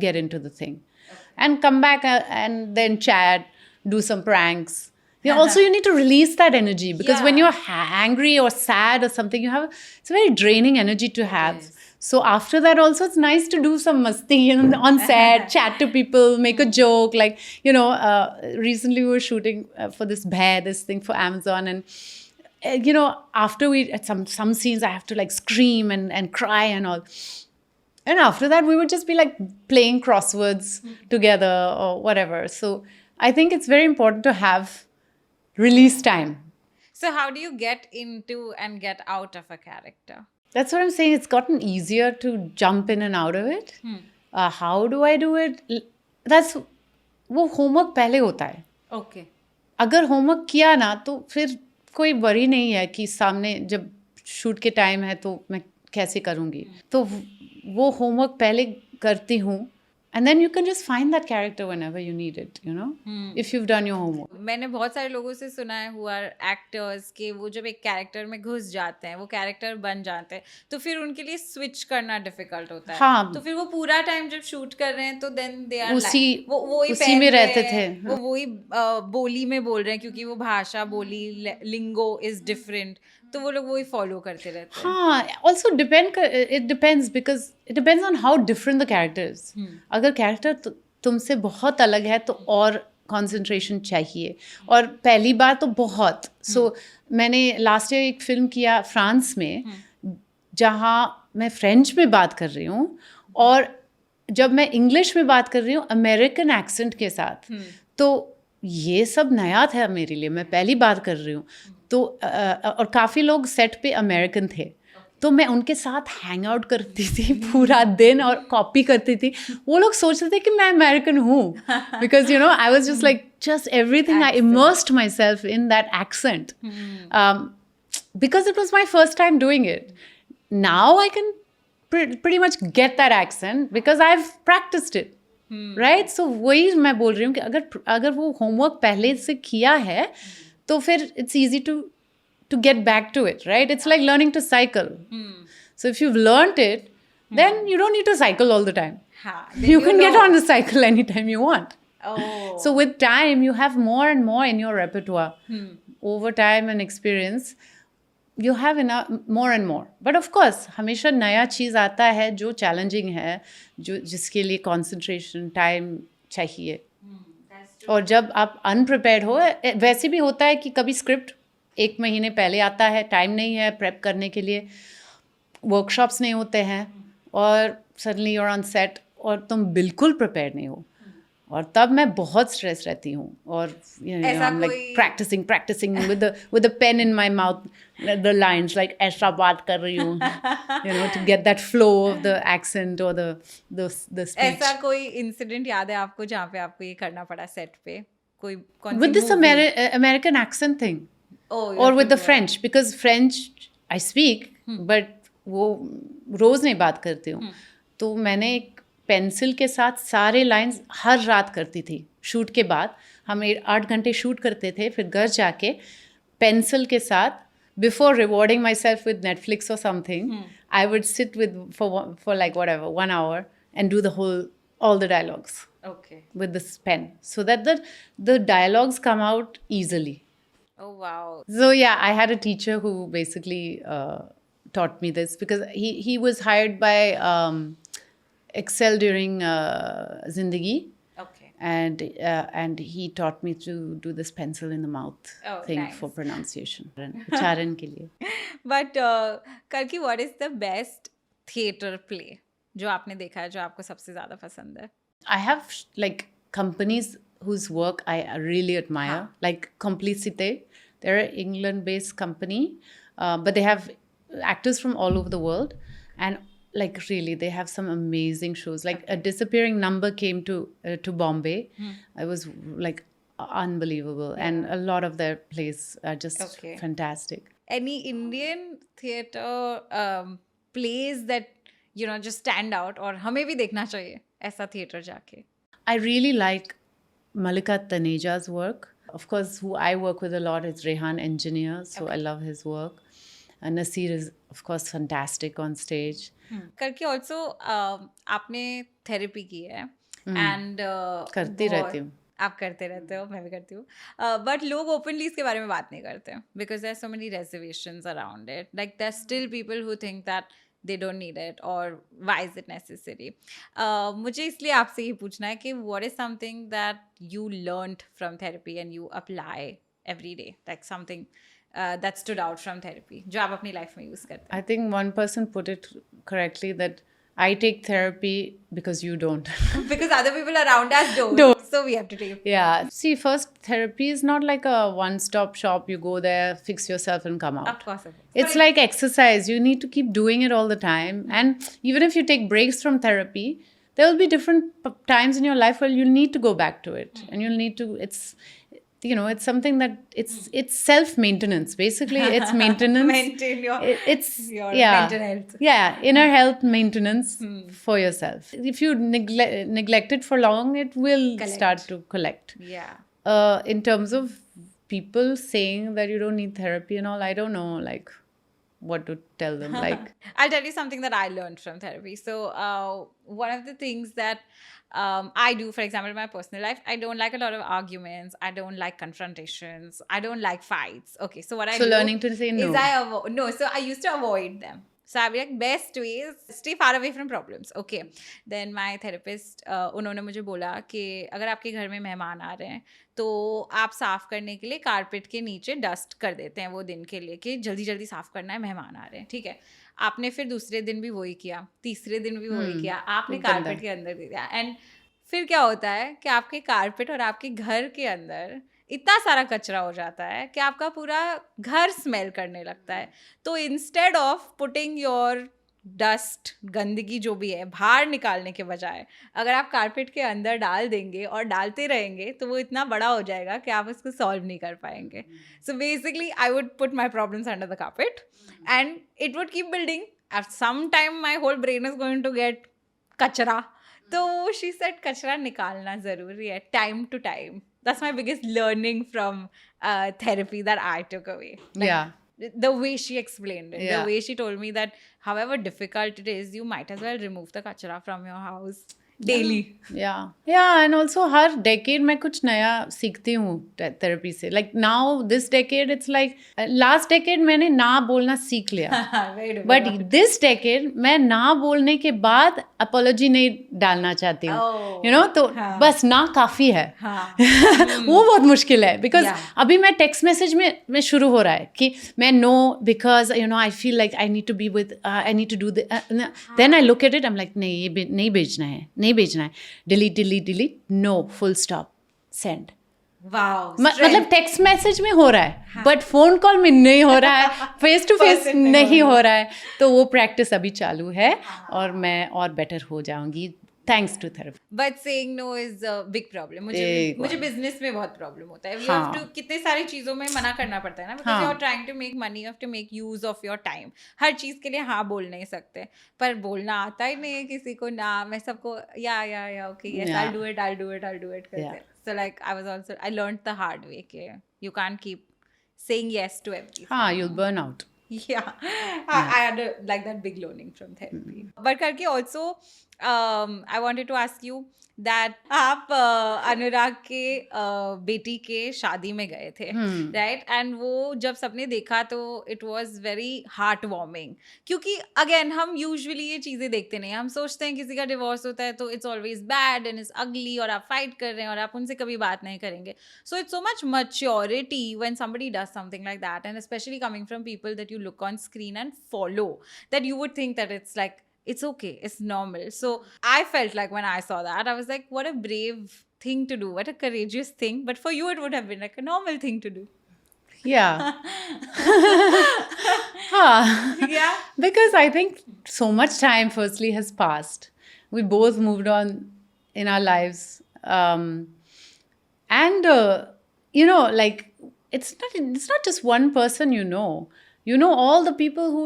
get into the thing. And come back and then chat, do some pranks. Also, you need to release that energy, because when you're angry or sad or something, it's a very draining energy to have. Yes. So after that also, it's nice to do some masti on set, chat to people, make a joke. Like, recently we were shooting for this thing for Amazon, and after at some scenes, I have to like scream and cry and all. And after that, we would just be like playing crosswords together or whatever. So I think it's very important to have release time. So how do you get into and get out of a character? That's what I'm saying. It's gotten easier to jump in and out of it. How do I do it? वो homework पहले होता है. Okay. अगर homework किया ना, तो फिर कोई worry नहीं है कि सामने जब shoot के time है तो मैं कैसे करूँगी. तो वो होमवर्क पहले करती हूँ, and then you can just find that character whenever you need it, if you've done your homework. मैंने बहुत सारे लोगों से सुना है who are actors के वो जब एक कैरेक्टर में घुस जाते हैं, वो कैरेक्टर बन जाते हैं, तो फिर उनके लिए स्विच करना डिफिकल्ट होता है. हाँ. तो फिर वो पूरा टाइम जब शूट कर रहे हैं तो देन दे आर उसी में रहते थे. वो वही बोली में बोल रहे हैं, क्योंकि वो भाषा बोली लिंगो इज डिफरेंट. तो वो लोग वही फॉलो करते रहते हैं. हाँ, also it depends because it depends on how different the character is. अगर character तुमसे बहुत अलग है तो और concentration चाहिए, और पहली बार तो बहुत. So मैंने लास्ट ईयर एक फिल्म किया फ्रांस में, जहाँ मैं फ्रेंच में बात कर रही हूँ और जब मैं इंग्लिश में बात कर रही हूँ अमेरिकन एक्सेंट के साथ, तो ये सब नया था मेरे लिए, मैं पहली बार कर रही हूँ. तो और काफ़ी लोग सेट पे अमेरिकन थे, तो मैं उनके साथ हैंग आउट करती थी पूरा दिन और कॉपी करती थी. वो लोग सोचते थे कि मैं अमेरिकन हूँ, because you know I was just like just everything, I immersed my self in that accent, because it was my first time doing it. Now I can pretty much get that accent because I've practiced it. Right? So वही मैं बोल रही हूँ कि अगर वो homework पहले से किया है तो फिर it's easy to get back to it, right? It's like learning to cycle. So if you've learned it, then you don't need to cycle all the time. You can get on the cycle anytime you want. Oh. So with time, you have more and more in your repertoire. Over time and experience, you have enough, more and more. But of course, हमेशा नया चीज़ आता है जो challenging है, जो जिसके लिए concentration, time चाहिए. और जब आप unprepared हो, वैसे भी होता है कि कभी script 1 महीने पहले आता है, time नहीं है prep करने के लिए, workshops नहीं होते हैं, और suddenly you're on set और तुम बिल्कुल prepared नहीं हो. और तब मैं बहुत स्ट्रेस रहती हूँ, और I'm like practicing with the pen in my mouth, the lines like ऐसा बात कर रही हूँ, to get that flow of the accent or the speech. ऐसा कोई इंसिडेंट याद है आपको जहाँ पे आपको ये करना पड़ा सेट पे? कोई कौन सी with this American accent thing, or with the French, because French I speak, but वो रोज़ नहीं बात करती हूँ. तो मैंने एक पेंसिल के साथ सारे लाइंस हर रात करती थी. शूट के बाद हम 8 घंटे शूट करते थे, फिर घर जाके पेंसिल के साथ, before rewarding myself with Netflix or something, I would sit with for like whatever 1 hour and do all the dialogues with this pen, so that the dialogues come out easily. Oh wow. So yeah, I had a teacher who basically taught me this, because he was hired by Excel during Zindagi. Okay. And he taught me to do this pencil in the mouth thing, nice. for pronunciation, उच्चारण के लिए. But Kalki, what is the best theater play जो आपने देखा है, जो आपको सबसे ज़्यादा पसंद है? I have like companies whose work I really admire, like Complicité. They're an England-based company, but they have actors from all over the world, and like really they have some amazing shows. Like A Disappearing Number came to Bombay. It was like unbelievable, and a lot of their plays are just fantastic. Any Indian theater plays that just stand out और हमें भी देखना चाहिए ऐसा theater जाके? I really like Malika Taneja's work. Of course, who I work with a lot is Rehan Engineer, so I love his work. And Nasir is, of course, fantastic on stage. करके also आपने therapy की है, and करती रहती हूँ. आप करते रहते हो, मैं भी करती हूँ, बट लोग ओपनली इसके बारे में बात नहीं करते, because there so many reservations around it. Like there still people who think that they don't need it, or why is it necessary? मुझे इसलिए आपसे ये पूछना है कि what is something that you learned from therapy and you apply every day, like something that stood out from therapy जो आप अपनी लाइफ में यूज करते हैं? I think one person put it correctly, that I take therapy because you don't. Because other people around us don't. So we have to take it. Yeah. See, first, therapy is not like a one-stop shop. You go there, fix yourself, and come out. Of course. It's like exercise. You need to keep doing it all the time. And even if you take breaks from therapy, there will be different times in your life where you'll need to go back to it. And you'll need to, it's something that it's self-maintenance. Basically, it's maintenance. Maintain your mental health. Yeah, inner health maintenance for yourself. If you neglect it for long, it will start to collect. Yeah. In terms of people saying that you don't need therapy and all, I don't know. Like, what to tell them. Like, I'll tell you something that I learned from therapy. So, one of the things that I do, for example, in my personal life, I don't like a lot of arguments. I don't like confrontations. I don't like fights. Okay, so what I so do learning to say no. is no. So I used to avoid them. So I'd be like, best ways, stay far away from problems. Okay. Then my therapist, उन्होंने मुझे बोला कि अगर आपके घर में मेहमान आ रहे हैं तो आप साफ करने के लिए कारपेट के नीचे डस्ट कर देते हैं वो दिन के लिए कि जल्दी जल्दी साफ करना है, मेहमान आ रहे हैं, ठीक है. आपने फिर दूसरे दिन भी वही किया, तीसरे दिन भी वही किया, आपने कारपेट के अंदर दे दिया. एंड फिर क्या होता है कि आपके कारपेट और आपके घर के अंदर इतना सारा कचरा हो जाता है कि आपका पूरा घर स्मेल करने लगता है. तो instead of putting your dust, गंदगी जो भी है बाहर निकालने के बजाय अगर आप कारपेट के अंदर डाल देंगे और डालते रहेंगे तो वो इतना बड़ा हो जाएगा कि आप उसको सॉल्व नहीं कर पाएंगे. So basically I would put my problems under the carpet and it would keep building. At some time my whole brain is going to get कचरा. तो शी सेड कचरा निकालना ज़रूरी है, time to time. That's my biggest learning from therapy that I took away. Like, yeah. The way she explained it, Yeah. the way she told me that however difficult it is, you might as well remove the kachra from your house daily. Yeah, and also her decade मैं कुछ नया सीखती हूँ therapy से. Like now this decade it's like last decade मैंने ना बोलना सीख लिया. Very difficult. But this decade मैं ना बोलने के बाद apology नहीं डालना चाहती हूँ. Oh, You know, तो हाँ. बस ना काफ़ी है. हाँ. वो बहुत मुश्किल है because Yeah. अभी मैं text message में शुरू हो रहा है कि मैं no because you know I feel like I need to be with I need to do the then I look at it I'm like नहीं ये नहीं भेजना है, नहीं भेजना है, delete, no, full stop, send. Wow. मतलब टेक्स्ट मैसेज में हो रहा है बट फोन कॉल में नहीं हो रहा है, फेस टू फेस नहीं हो रहा है. तो वो प्रैक्टिस अभी चालू है और मैं और बेटर हो जाऊंगी thanks to therapy. But saying no is a big problem. मुझे बिजनेस में बहुत प्रॉब्लम होता है. यू हैव टू कितने सारी चीज़ों में मना करना पड़ता है ना, because you are trying to make money, you have to make use of your time. हर चीज़ के लिए हाँ बोल नहीं सकते, पर बोलना आता ही नहीं है किसी को ना. मैं सबको या okay yes I do it करते हैं. So like I was also I learned the hard way कि you can't keep saying yes to everything. हाँ, you'll burn out. Yeah. I had like that big learning from therapy. But Karki, also I wanted to ask you that आप अनुराग के बेटी के शादी में गए थे, राइट? एंड वो जब सबने देखा तो it was very heart warming, क्योंकि अगेन हम यूजुअली ये चीज़ें देखते नहीं. हम सोचते हैं किसी का डिवोर्स होता है तो it's always bad and it's अगली, और आप फाइट कर रहे हैं और आप उनसे कभी बात नहीं करेंगे. So it's so much maturity when somebody does something like that, and specially coming from people that you look on screen and follow, that you would think that it's like it's okay, it's normal. So I felt like when I saw that, I was like, what a brave thing to do, what a courageous thing. But for you it would have been like a normal thing to do. Yeah. Yeah. Because I think so much time firstly has passed. We both moved on in our lives. And you know, like it's not just one person, you know all the people who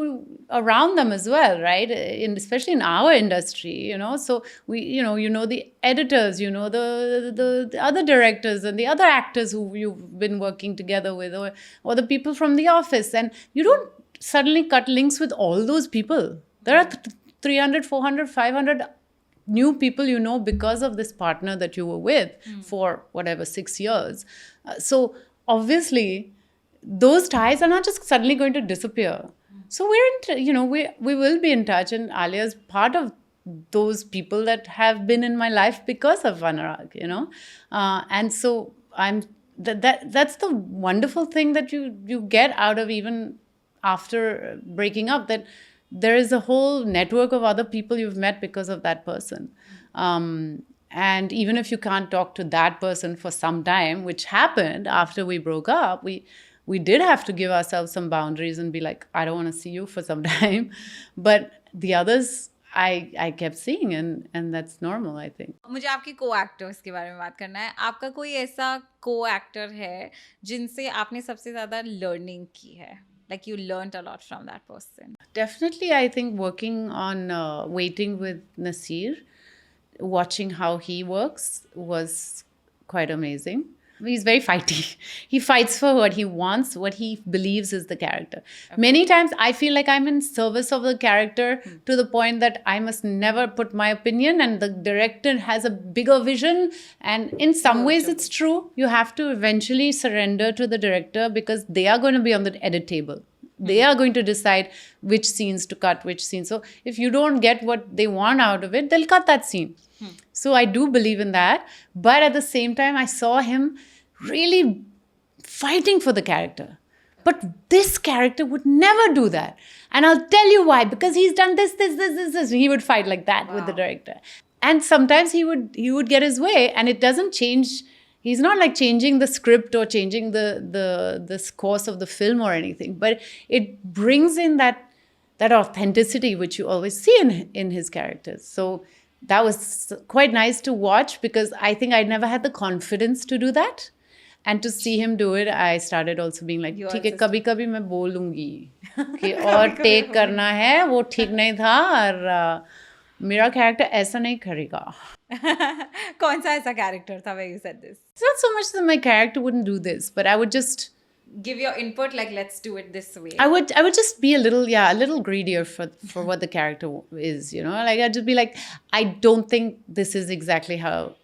around them as well, right? Especially in our industry, so we you know the editors, the other directors and the other actors who you've been working together with, or the people from the office, and you don't suddenly cut links with all those people. There are 300 400 500 new people because of this partner that you were with for whatever 6 years. So obviously those ties are not just suddenly going to disappear. So we will be in touch, and Alia's part of those people that have been in my life because of Anurag, and so that's the wonderful thing that you get out of even after breaking up, that there is a whole network of other people you've met because of that person. And even if you can't talk to that person for some time, which happened after we broke up, we did have to give ourselves some boundaries and be like, I don't want to see you for some time. But the others, I kept seeing, and that's normal, I think. मुझे आपकी को-एक्टर्स के बारे में बात करना है. आपका कोई ऐसा को-एक्टर है जिनसे आपने सबसे ज़्यादा लर्निंग की है? Like you learned a lot from that person. Definitely, I think working on Waiting with Nasir, watching how he works was quite amazing. He's very fighty. He fights for what he wants, what he believes is the character. Many times I feel like I'm in service of the character to the point that I must never put my opinion, and the director has a bigger vision. And in some ways it's true. You have to eventually surrender to the director because they are going to be on the edit table. They are going to decide which scenes to cut, which scenes. So if you don't get what they want out of it, they'll cut that scene. So I do believe in that. But at the same time, I saw him really fighting for the character. But this character would never do that. And I'll tell you why. Because he's done this. He would fight like that with the director. And sometimes he would get his way, and it doesn't change. He's not like changing the script or changing the course of the film or anything. But it brings in that authenticity which you always see in his characters. So that was quite nice to watch, because I think I never had the confidence to do that. And to see him do it, I started also being like, ठीक है, कभी-कभी मैं बोलूँगी कि और take करना है, वो ठीक नहीं था, और मेरा character ऐसा नहीं करेगा. कौन सा ऐसा character था where you said this? It's not so much that my character wouldn't do this, but I would just Give your input, like, let's do it this way. I would just be a little greedier for what the character is, you know. Like I'd just be like, I don't think this is exactly how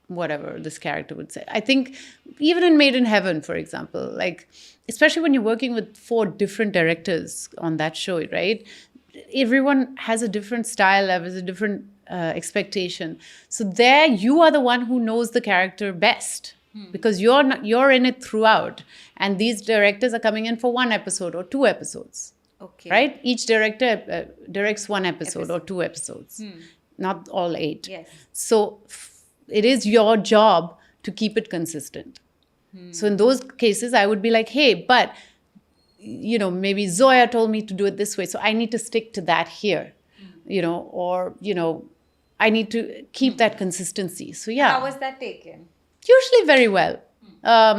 whatever this character would say. I think even in Made in Heaven, for example, like especially when you're working with 4 different directors on that show, right? Everyone has a different style, has a different expectation. So there, you are the one who knows the character best. Because you're in it throughout, and these directors are coming in for 1 episode or 2 episodes. Okay. Right? Each director directs 1 episode or 2 episodes, not all 8. Yes. So it is your job to keep it consistent. So in those cases, I would be like, hey, but you know, maybe Zoya told me to do it this way, so I need to stick to that here, you know, or you know, I need to keep that consistency. So yeah. How was that taken? Usually very well. Have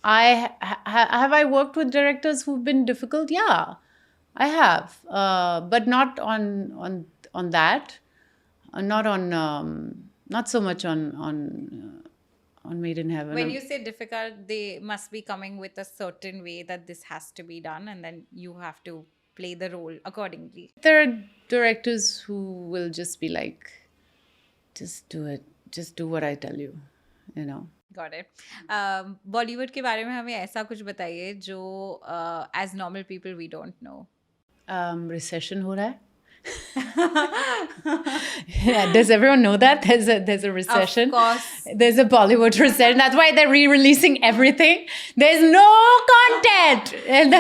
I worked with directors who've been difficult? Yeah, I have, but not on that, not so much on Made in Heaven. When you say difficult, they must be coming with a certain way that this has to be done, and then you have to play the role accordingly. There are directors who will just be like, just do it, just do what I tell you. You know. Got it. Bollywood के बारे में हमें ऐसा कुछ बताइए जो as normal people we don't know. Recession हो रहा है. Yeah, does everyone know that there's a recession? Of course. There's a Bollywood recession. That's why they're re-releasing everything. There's no content. And the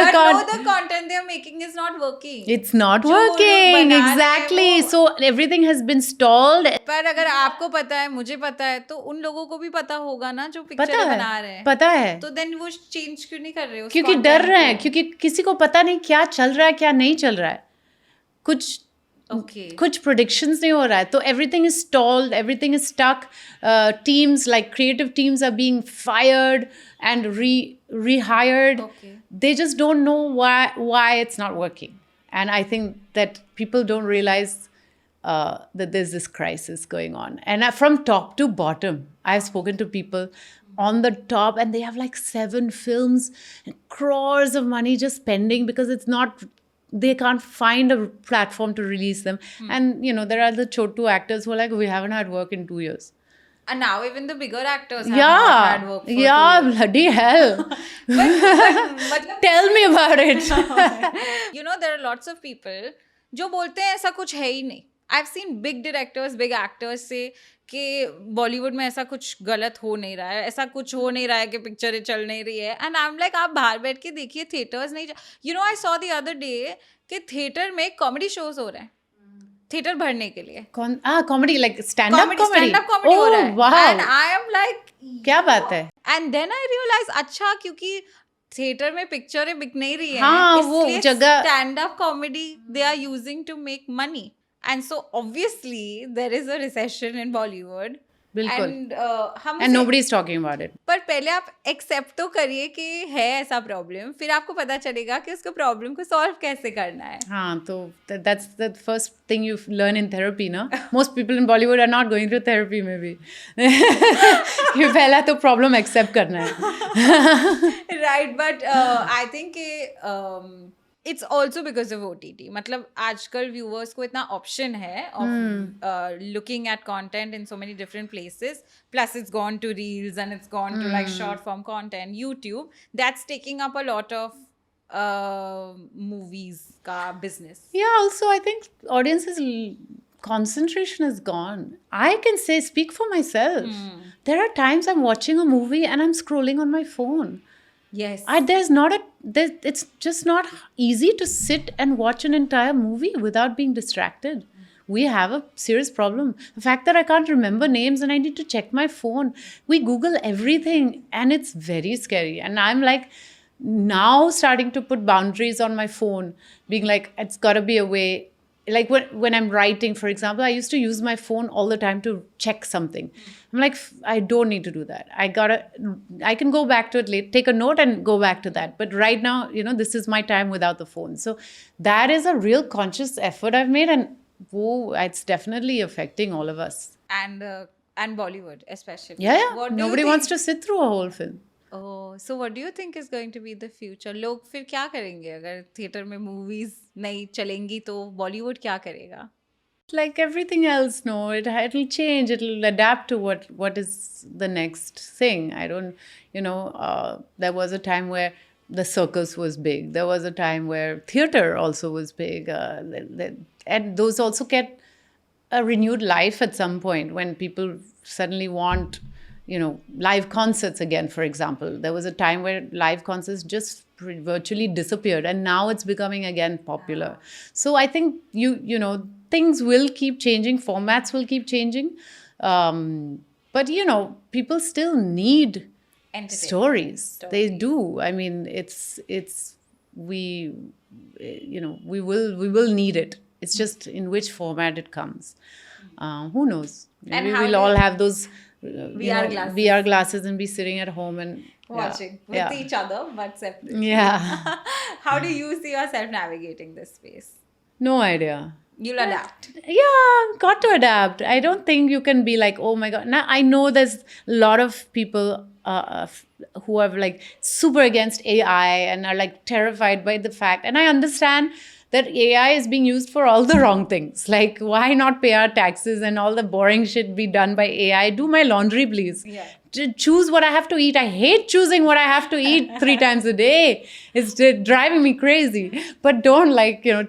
content they're making is not working. It's not working. Exactly. So everything has been stalled. पर अगर आपको पता है, मुझे पता है, तो उन लोगों को भी पता होगा ना जो पिक्चर बना रहे हैं. पता है. तो then वो चेंज क्यों नहीं कर रहे हो? क्योंकि डर रहे हैं. क्योंकि किसी को पता नहीं क्या चल रहा है, क्या नहीं चल रहा है. कुछ predictions नहीं हो रहा है. तो everything is stalled, everything is stuck. Teams, like creative teams, are being fired and rehired. Okay. They just don't know why it's not working. And I think that people don't realize that there's this crisis going on. And from top to bottom, I've spoken to people on the top, and they have like 7 films and crores of money just pending because it's not. They can't find a platform to release them. And, you know, there are the Chotu actors who are like, we haven't had work in 2 years. And now even the bigger actors have not had work for 2 years. Bloody hell. but tell me about it. You know, there are lots of people जो बोलते हैं ऐसा कुछ है ही नहीं. I've seen big directors, big actors say कि बॉलीवुड में ऐसा कुछ गलत हो नहीं रहा है, ऐसा कुछ हो नहीं रहा है कि पिक्चरें चल नहीं रही है. एंड आई एम लाइक, आप बाहर बैठ के देखिए, थिएटर्स नहीं. You know, I saw the other day कि थिएटर में कॉमेडी शोज हो रहे हैं थिएटर भरने के लिए. Comedy like stand up comedy हो रहा है. वाह. एंड आई एम लाइक, क्या बात है. एंड देन आई रियलाइज, अच्छा, क्योंकि थिएटर में पिक्चरें बिक नहीं रही है, हाँ, वो जगह stand up comedy they are using to make money. And so obviously there is a recession in Bollywood बिल्कुल. एंड हम And nobody is talking about it. पर पहले आप एक्सेप्ट तो करिए कि है ऐसा प्रॉब्लम, फिर आपको पता चलेगा कि उसको प्रॉब्लम को सॉल्व कैसे करना है. हाँ, तो that's the first thing you learn in therapy, ना? Most people in Bollywood are not going through therapy, maybe. कि पहला तो problem accept करना है. Right, but I think it's also because of OTT. मतलब आजकल viewers को इतना option है of looking at content in so many different places. Plus it's gone to reels and it's gone to like short form content. YouTube, that's taking up a lot of movies ka business. Yeah, also I think audiences concentration is gone. I can speak for myself. There are times I'm watching a movie and I'm scrolling on my phone. Yes. It's just not easy to sit and watch an entire movie without being distracted. We have a serious problem. The fact that I can't remember names and I need to check my phone. We Google everything and it's very scary. And I'm like now starting to put boundaries on my phone, being like, it's got to be a way. Like when I'm writing, for example, I used to use my phone all the time to check something. I'm like, I don't need to do that. I can go back to it later, take a note and go back to that. But right now, this is my time without the phone. So that is a real conscious effort I've made, and it's definitely affecting all of us. And Bollywood especially. Yeah. What do you Nobody think- wants to sit through a whole film. Oh, so what do you think is going to be the future? लोग फिर क्या करेंगे अगर theatre में movies नहीं चलेंगी तो बॉलीवुड क्या करेगा? Like everything else, no, it'll change. It'll adapt to what is the next thing. I don't, there was a time where the circus was big. There was a time where theater also was big. And those also get a renewed life at some point when people suddenly want, live concerts again, for example. There was a time where live concerts just virtually disappeared, and now it's becoming again popular. So I think things will keep changing, formats will keep changing, but people still need stories. They do. I mean, we will need it. It's just in which format it comes. Who knows? Maybe how we'll do- all have those VR VR glasses and be sitting at home and Watching with yeah. each other but separately. Yeah. How do you see yourself navigating this space? No idea. You'll adapt. Yeah, got to adapt. I don't think you can be like, oh my God. Now, I know there's a lot of people who are like super against AI and are like terrified by the fact. And I understand that AI is being used for all the wrong things. Like, why not pay our taxes and all the boring shit be done by AI? Do my laundry, please. Yeah. Choose what I have to eat. I hate choosing what I have to eat 3 times a day. It's driving me crazy. But don't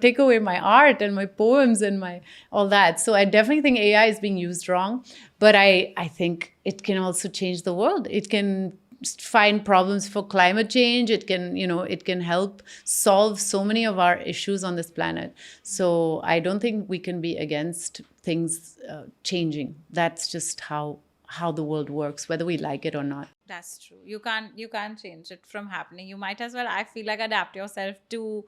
take away my art and my poems and my all that. So I definitely think AI is being used wrong. But I think it can also change the world. It can find problems for climate change. It can help solve so many of our issues on this planet. So I don't think we can be against things changing. That's just how the world works, whether we like it or not. That's true. You can't change it from happening. You might as well, I feel like, adapt yourself to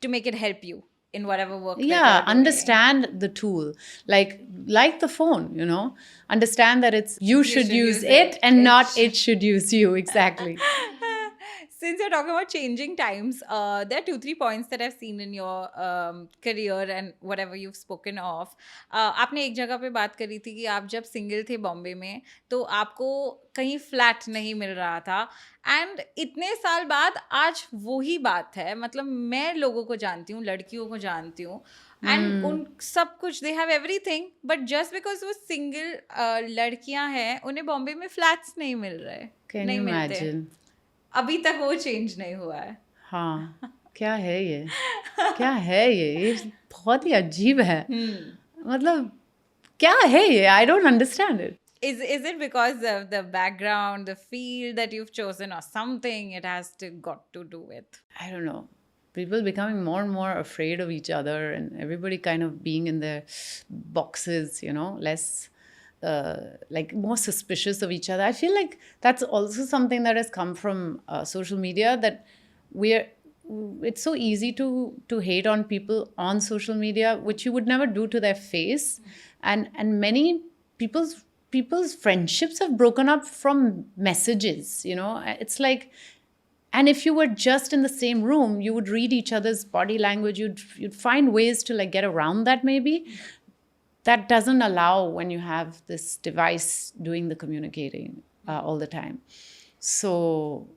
make it help you in whatever work. that Yeah, you're doing. understand the tool, like the phone. Understand that it's you should use it and not it should use you. Exactly. Since you're talking about changing times, there are 2-3 points that I've seen in your career and whatever you've spoken of. आपने एक जगह पे बात करी थी कि आप जब सिंगल थे बॉम्बे में तो आपको कहीं फ्लैट नहीं मिल रहा था, एंड इतने साल बाद आज वही बात है. मतलब मैं लोगों को जानती हूँ, लड़कियों को जानती हूँ, एंड उन सब कुछ they have everything, but just because वो सिंगल लड़कियां हैं उन्हें बॉम्बे में फ्लैट्स नहीं मिल रहे. Can नहीं you मिलते. imagine? अभी तक वो चेंज नहीं हुआ है. हाँ, क्या है ये? क्या है ये बहुत ही अजीब है. मतलब क्या है ये? I don't understand it. Is it because of the background, the field that you've chosen, or something it has got to do with? I don't know. People becoming more and more afraid of each other, and everybody kind of being in their boxes, less more suspicious of each other. I feel like that's also something that has come from social media, that it's so easy to hate on people on social media, which you would never do to their face. And many people's people's friendships have broken up from messages, you know. It's like, and if you were just in the same room, you would read each other's body language, you'd find ways to like get around that. Maybe that doesn't allow when you have this device doing the communicating all the time. So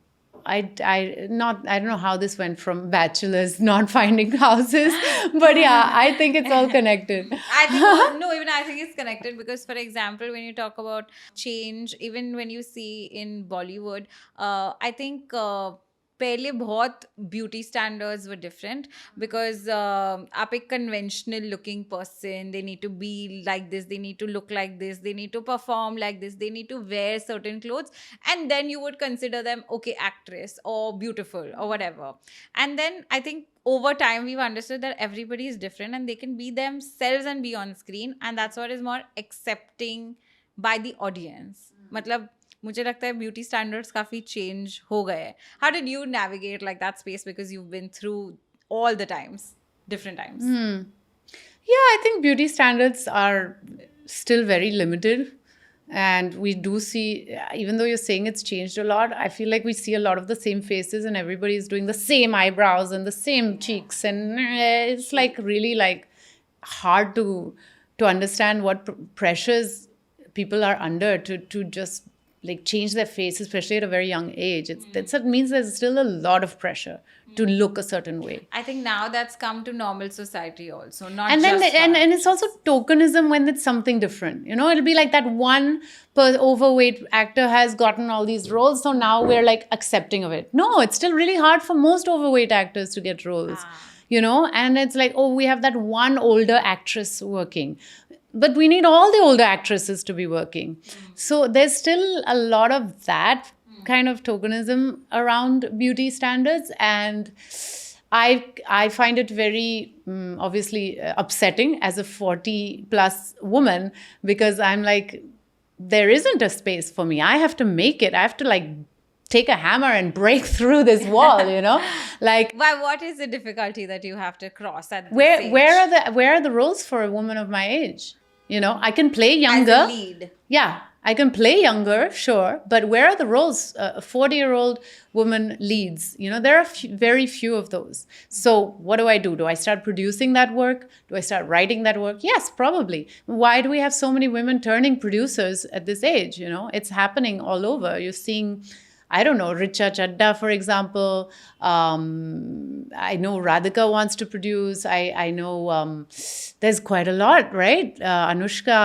I don't know how this went from bachelors not finding houses, but yeah, I think it's all connected. I think no, even I think it's connected because, for example, when you talk about change, even when you see in Bollywood, I think पहले बहुत beauty standards were different because आप एक conventional looking person, they need to be like this, they need to look like this, they need to perform like this, they need to wear certain clothes, and then you would consider them okay actress or beautiful or whatever. And then I think over time we've understood that everybody is different and they can be themselves and be on screen, and that's what is more accepting by the audience. मतलब मुझे लगता है beauty standards काफ़ी change हो गए हैं. How did you navigate like that space because you been through all the times, different times? Yeah, I think beauty standards are still very limited. And we do see, even though you're saying it's changed a lot, I feel like we see a lot of the same faces and everybody is doing the same eyebrows and the same cheeks. And it's like really like hard to understand what pressures people are under to just like change their face, especially at a very young age. It means there's still a lot of pressure to look a certain way. I think now that's come to normal society also, not And then just and it's also tokenism when it's something different. You know, it'll be like that one overweight actor has gotten all these roles, so now we're like accepting of it. No, it's still really hard for most overweight actors to get roles. You know, and it's like, oh, we have that one older actress working. But we need all the older actresses to be working. So there's still a lot of that kind of tokenism around beauty standards. And I find it very obviously upsetting as a 40-plus woman, because I'm like, there isn't a space for me. I have to make it. I have to like take a hammer and break through this wall, you know? Like, why, what is the difficulty that you have to cross at this age? where are the roles for a woman of my age? You know, I can play younger. As a lead. Yeah, I can play younger, sure. But where are the roles? A 40-year-old woman leads. You know, there are very few of those. So what do? Do I start producing that work? Do I start writing that work? Yes, probably. Why do we have so many women turning producers at this age? You know, it's happening all over. You're seeing, I don't know, Richa Chadda, for example. I know Radhika wants to produce. I know there's quite a lot, right? Anushka.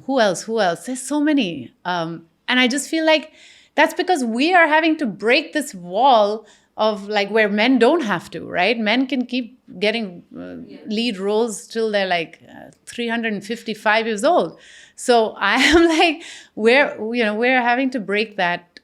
Who else? There's so many. And I just feel like that's because we are having to break this wall of like where men don't have to, right? Men can keep getting lead roles till they're like 355 years old. So I am like, we're having to break that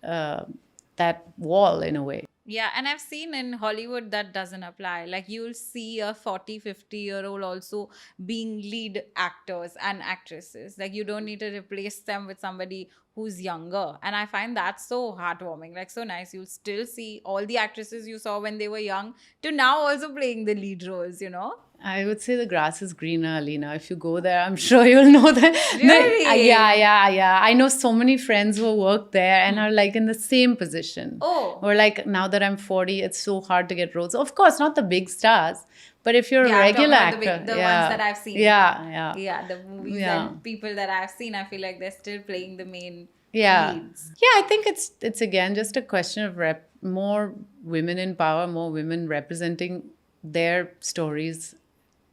wall in a way. Yeah, and I've seen in Hollywood that doesn't apply. Like you'll see a 40, 50-year-old also being lead actors and actresses. Like you don't need to replace them with somebody who's younger. And I find that so heartwarming, like so nice. You'll still see all the actresses you saw when they were young to now also playing the lead roles, you know? I would say the grass is greener, Alina. If you go there, I'm sure you'll know that. Really? Yeah. I know so many friends who work there and are like in the same position. Oh. Or like, now that I'm 40, it's so hard to get roles. Of course, not the big stars, but if you're a I'm regular talking about actor. the ones that I've seen. Yeah. Yeah, the movies and people that I've seen, I feel like they're still playing the main leads. Yeah, I think it's again just a question of more women in power, more women representing their stories.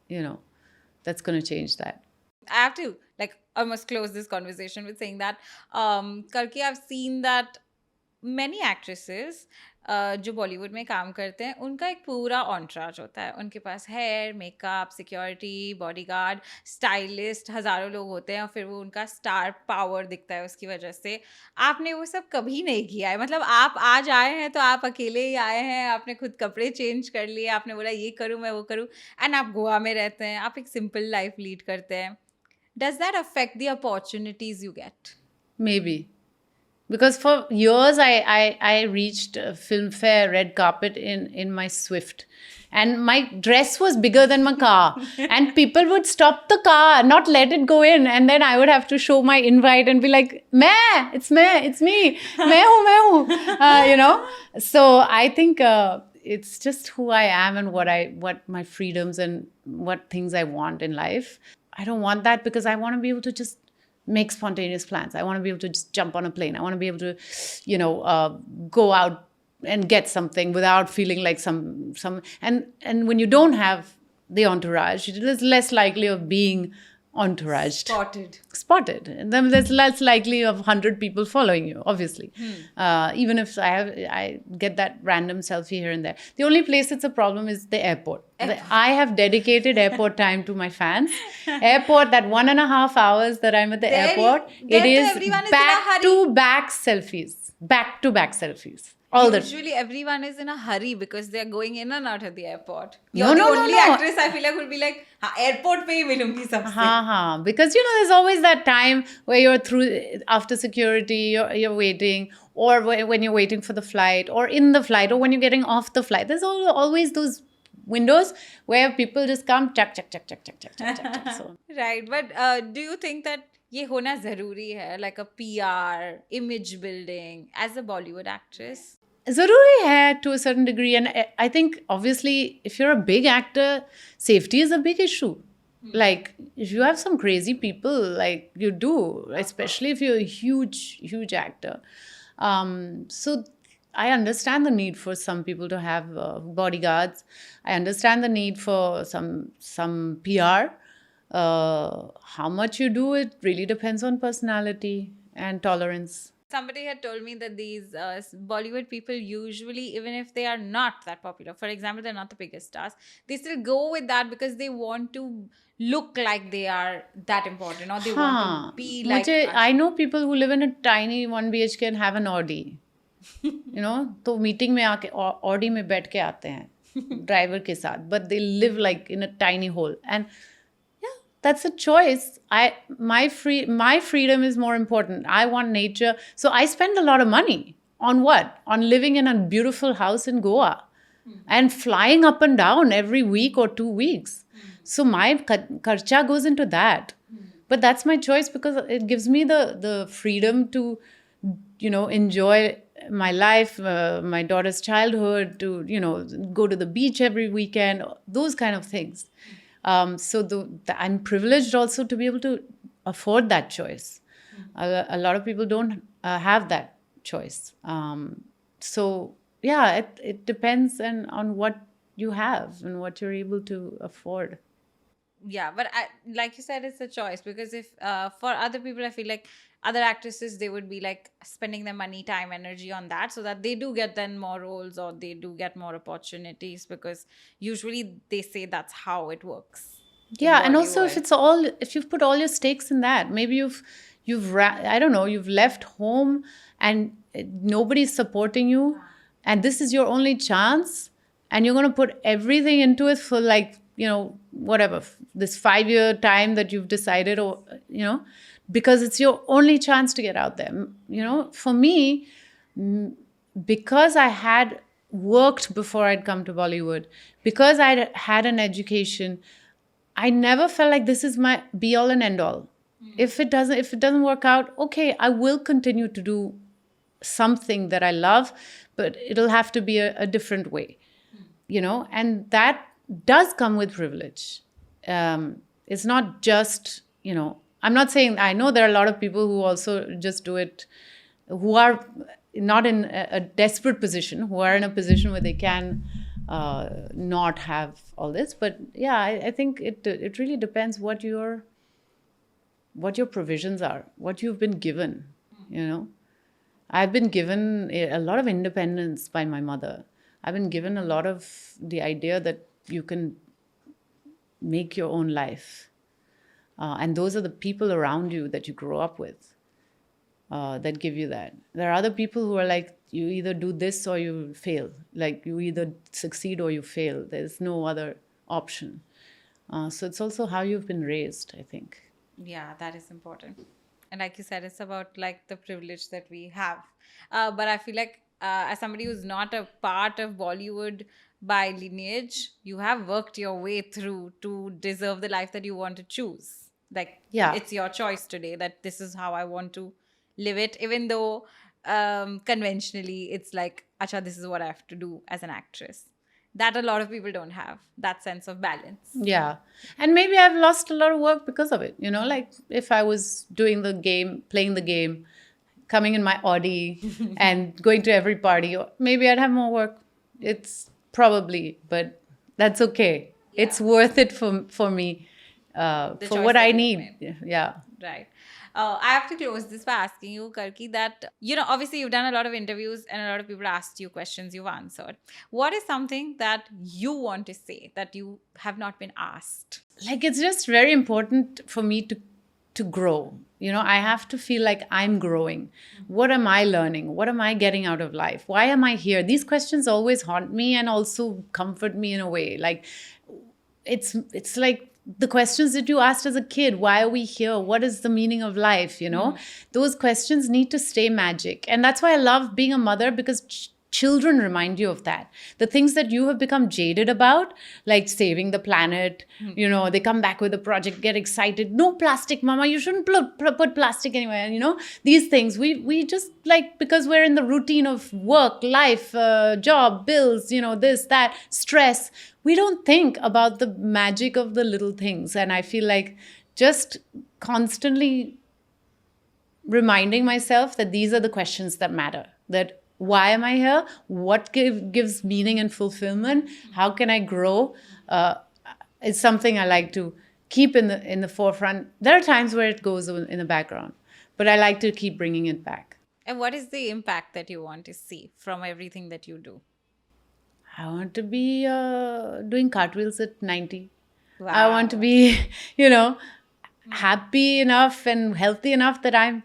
You know, that's going to change that. I have to like almost close this conversation with saying that Kalki, I've seen that many actresses जो बॉलीवुड में काम करते हैं उनका एक पूरा ऑन्ट्राज होता है. उनके पास hair, makeup, security, bodyguard, stylist, हज़ारों लोग होते हैं और फिर वो उनका स्टार पावर दिखता है उसकी वजह से. आपने वो सब कभी नहीं किया है. मतलब आप आज आए हैं तो आप अकेले ही आए हैं, आपने खुद कपड़े चेंज कर लिए, आपने बोला ये करूँ मैं वो करूँ, एंड आप गोवा में रहते हैं, आप एक सिंपल लाइफ लीड करते हैं. Does that affect the opportunities you get? Because for years I reached Filmfare red carpet in my Swift, and my dress was bigger than my car, and people would stop the car, not let it go in, and then I would have to show my invite and be like, "Main, it's me, main hu," you know. So I think it's just who I am and what my freedoms and what things I want in life. I don't want that because I want to be able to just make spontaneous plans. I want to be able to just jump on a plane. I want to be able to, go out and get something without feeling like some and when you don't have the entourage, it is less likely of being entouraged. Spotted. And then there's less likely of 100 people following you, obviously. Even if I get that random selfie here and there. The only place it's a problem is the airport. I have dedicated airport time to my fans. Airport, that 1.5 hours that I'm at the airport, it is back-to-back selfies. Back-to-back selfies. Usually everyone is in a hurry because they are going in and out of the airport. No, You're the no, no, only no. actress I feel like would be like, airport pe hi milungi sabse. Because there's always that time where you're through after security, you're waiting, or when you're waiting for the flight, or in the flight, or when you're getting off the flight. There's always those windows where people just come chuck. So Right, but do you think that ये होना जरूरी है, like a PR, image building as a Bollywood actress? Zaruri hai to a certain degree, and I think obviously if you're a big actor, safety is a big issue. Like if you have some crazy people, like you do, especially if you're a huge actor. So I understand the need for some people to have bodyguards. I understand the need for some PR. How much you do, it really depends on personality and tolerance. Somebody had told me that these Bollywood people usually, even if they are not that popular, for example, they're not the biggest stars, they still go with that because they want to look like they are that important, or they want to be like I know people who live in a tiny 1 BHK and have an Audi. तो meeting में आके Audi में बैठ के आते हैं driver के साथ, but they live like in a tiny hole, and that's a choice. My freedom is more important. I want nature. So I spend a lot of money on what? On living in a beautiful house in Goa and flying up and down every week or 2 weeks. So my kharcha goes into that. But that's my choice because it gives me the freedom to, enjoy my life, my daughter's childhood, to, go to the beach every weekend, those kind of things. So I'm privileged also to be able to afford that choice. A lot of people don't have that choice. So yeah, it depends on what you have and what you're able to afford. Yeah, but like you said, it's a choice because if for other people, I feel like other actresses, they would be like spending their money, time, energy on that so that they do get then more roles or they do get more opportunities, because usually they say that's how it works. Yeah, and also if you've put all your stakes in that, maybe you've left home and nobody's supporting you, and this is your only chance, and you're going to put everything into it for whatever, this 5-year time that you've decided, or because it's your only chance to get out there. For me, because I had worked before I'd come to Bollywood, because I had an education, I never felt like this is my be all and end all. If it doesn't work out, okay, I will continue to do something that I love, but it'll have to be a different way, and that does come with privilege. It's not just, I'm not saying, I know there are a lot of people who also just do it, who are not in a desperate position, who are in a position where they can not have all this. But yeah, I think it really depends what your provisions are, what you've been given, I've been given a lot of independence by my mother. I've been given a lot of the idea that you can make your own life. And those are the people around you that you grow up with that give you that. There are other people who are like, you either do this or you fail. Like you either succeed or you fail. There's no other option. So it's also how you've been raised, I think. Yeah, that is important. And like you said, it's about like the privilege that we have. But I feel like as somebody who's not a part of Bollywood by lineage, you have worked your way through to deserve the life that you want to choose. Like, Yeah. it's your choice today that this is how I want to live it, even though conventionally it's like, acha, this is what I have to do as an actress. That a lot of people don't have, that sense of balance. Yeah. And maybe I've lost a lot of work because of it. You know, like if I was doing the game, playing the game, coming in my Audi and going to every party, maybe I'd have more work. It's probably, but that's okay. It's worth it for me, for choice what that I you've need. made. Yeah. Right. I have to close this by asking you, Karki, that, obviously you've done a lot of interviews and a lot of people asked you questions you've answered. What is something that you want to say that you have not been asked? Like it's just very important for me to grow. You know, I have to feel like I'm growing. What am I learning? What am I getting out of life? Why am I here? These questions always haunt me and also comfort me in a way. Like it's like the questions that you asked as a kid. Why are we here? What is the meaning of life? You know, those questions need to stay magic. And that's why I love being a mother, because children remind you of that. The things that you have become jaded about, like saving the planet, you know, they come back with a project, get excited. No plastic, mama, you shouldn't put plastic anywhere. You know, these things we just like, because we're in the routine of work, life, job, bills, you know, this, that, stress. We don't think about the magic of the little things. And I feel like just constantly reminding myself that these are the questions that matter. That why am I here? What gives meaning and fulfillment? How can I grow? It's something I like to keep in the forefront. There are times where it goes in the background, but I like to keep bringing it back. And what is the impact that you want to see from everything that you do? I want to be doing cartwheels at 90. Wow. I want to be, you know, happy enough and healthy enough that I'm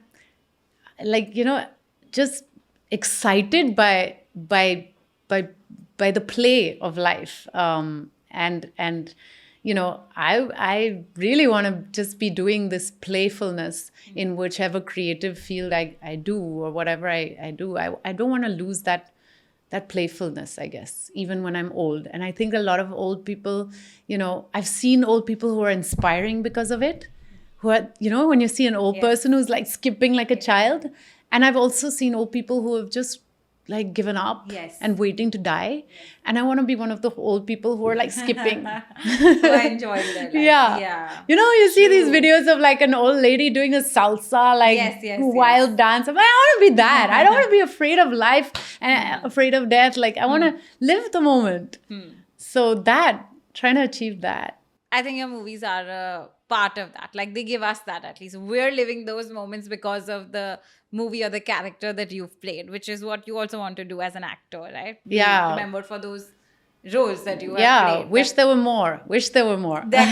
like, you know, just excited by the play of life. And you know, I really want to just be doing this playfulness in whichever creative field I do, or whatever I do. I don't want to lose that playfulness, I guess, even when I'm old. And I think a lot of old people, you know, I've seen old people who are inspiring because of it, who are, you know, when you see an old person who's like skipping like a child. And I've also seen old people who have just like given up and waiting to die. And I want to be one of the old people who are like skipping. Who are enjoying their life. Yeah. You know, you see these videos of like an old lady doing a salsa, like wild dance. I'm like, I want to be that. I don't want to be afraid of life and afraid of death. Like I want to live the moment. So trying to achieve that. I think your movies are a part of that. Like they give us that, at least. We're living those moments because of the movie or the character that you've played, which is what you also want to do as an actor, right? Yeah. Remembered for those roles that you have played. Wish there were more. Wish there were more. They're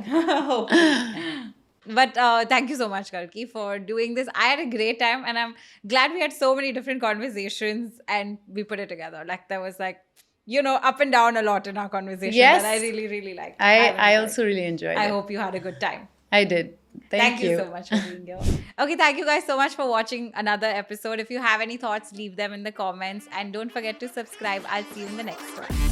coming. But thank you so much, Karki, for doing this. I had a great time and I'm glad we had so many different conversations and we put it together. Like there was like, you know, up and down a lot in our conversation that I really, really liked. I also really enjoyed it. I hope you had a good time. I did. Thank you so much for being here. Okay, thank you guys so much for watching another episode. If you have any thoughts, leave them in the comments. And don't forget to subscribe. I'll see you in the next one.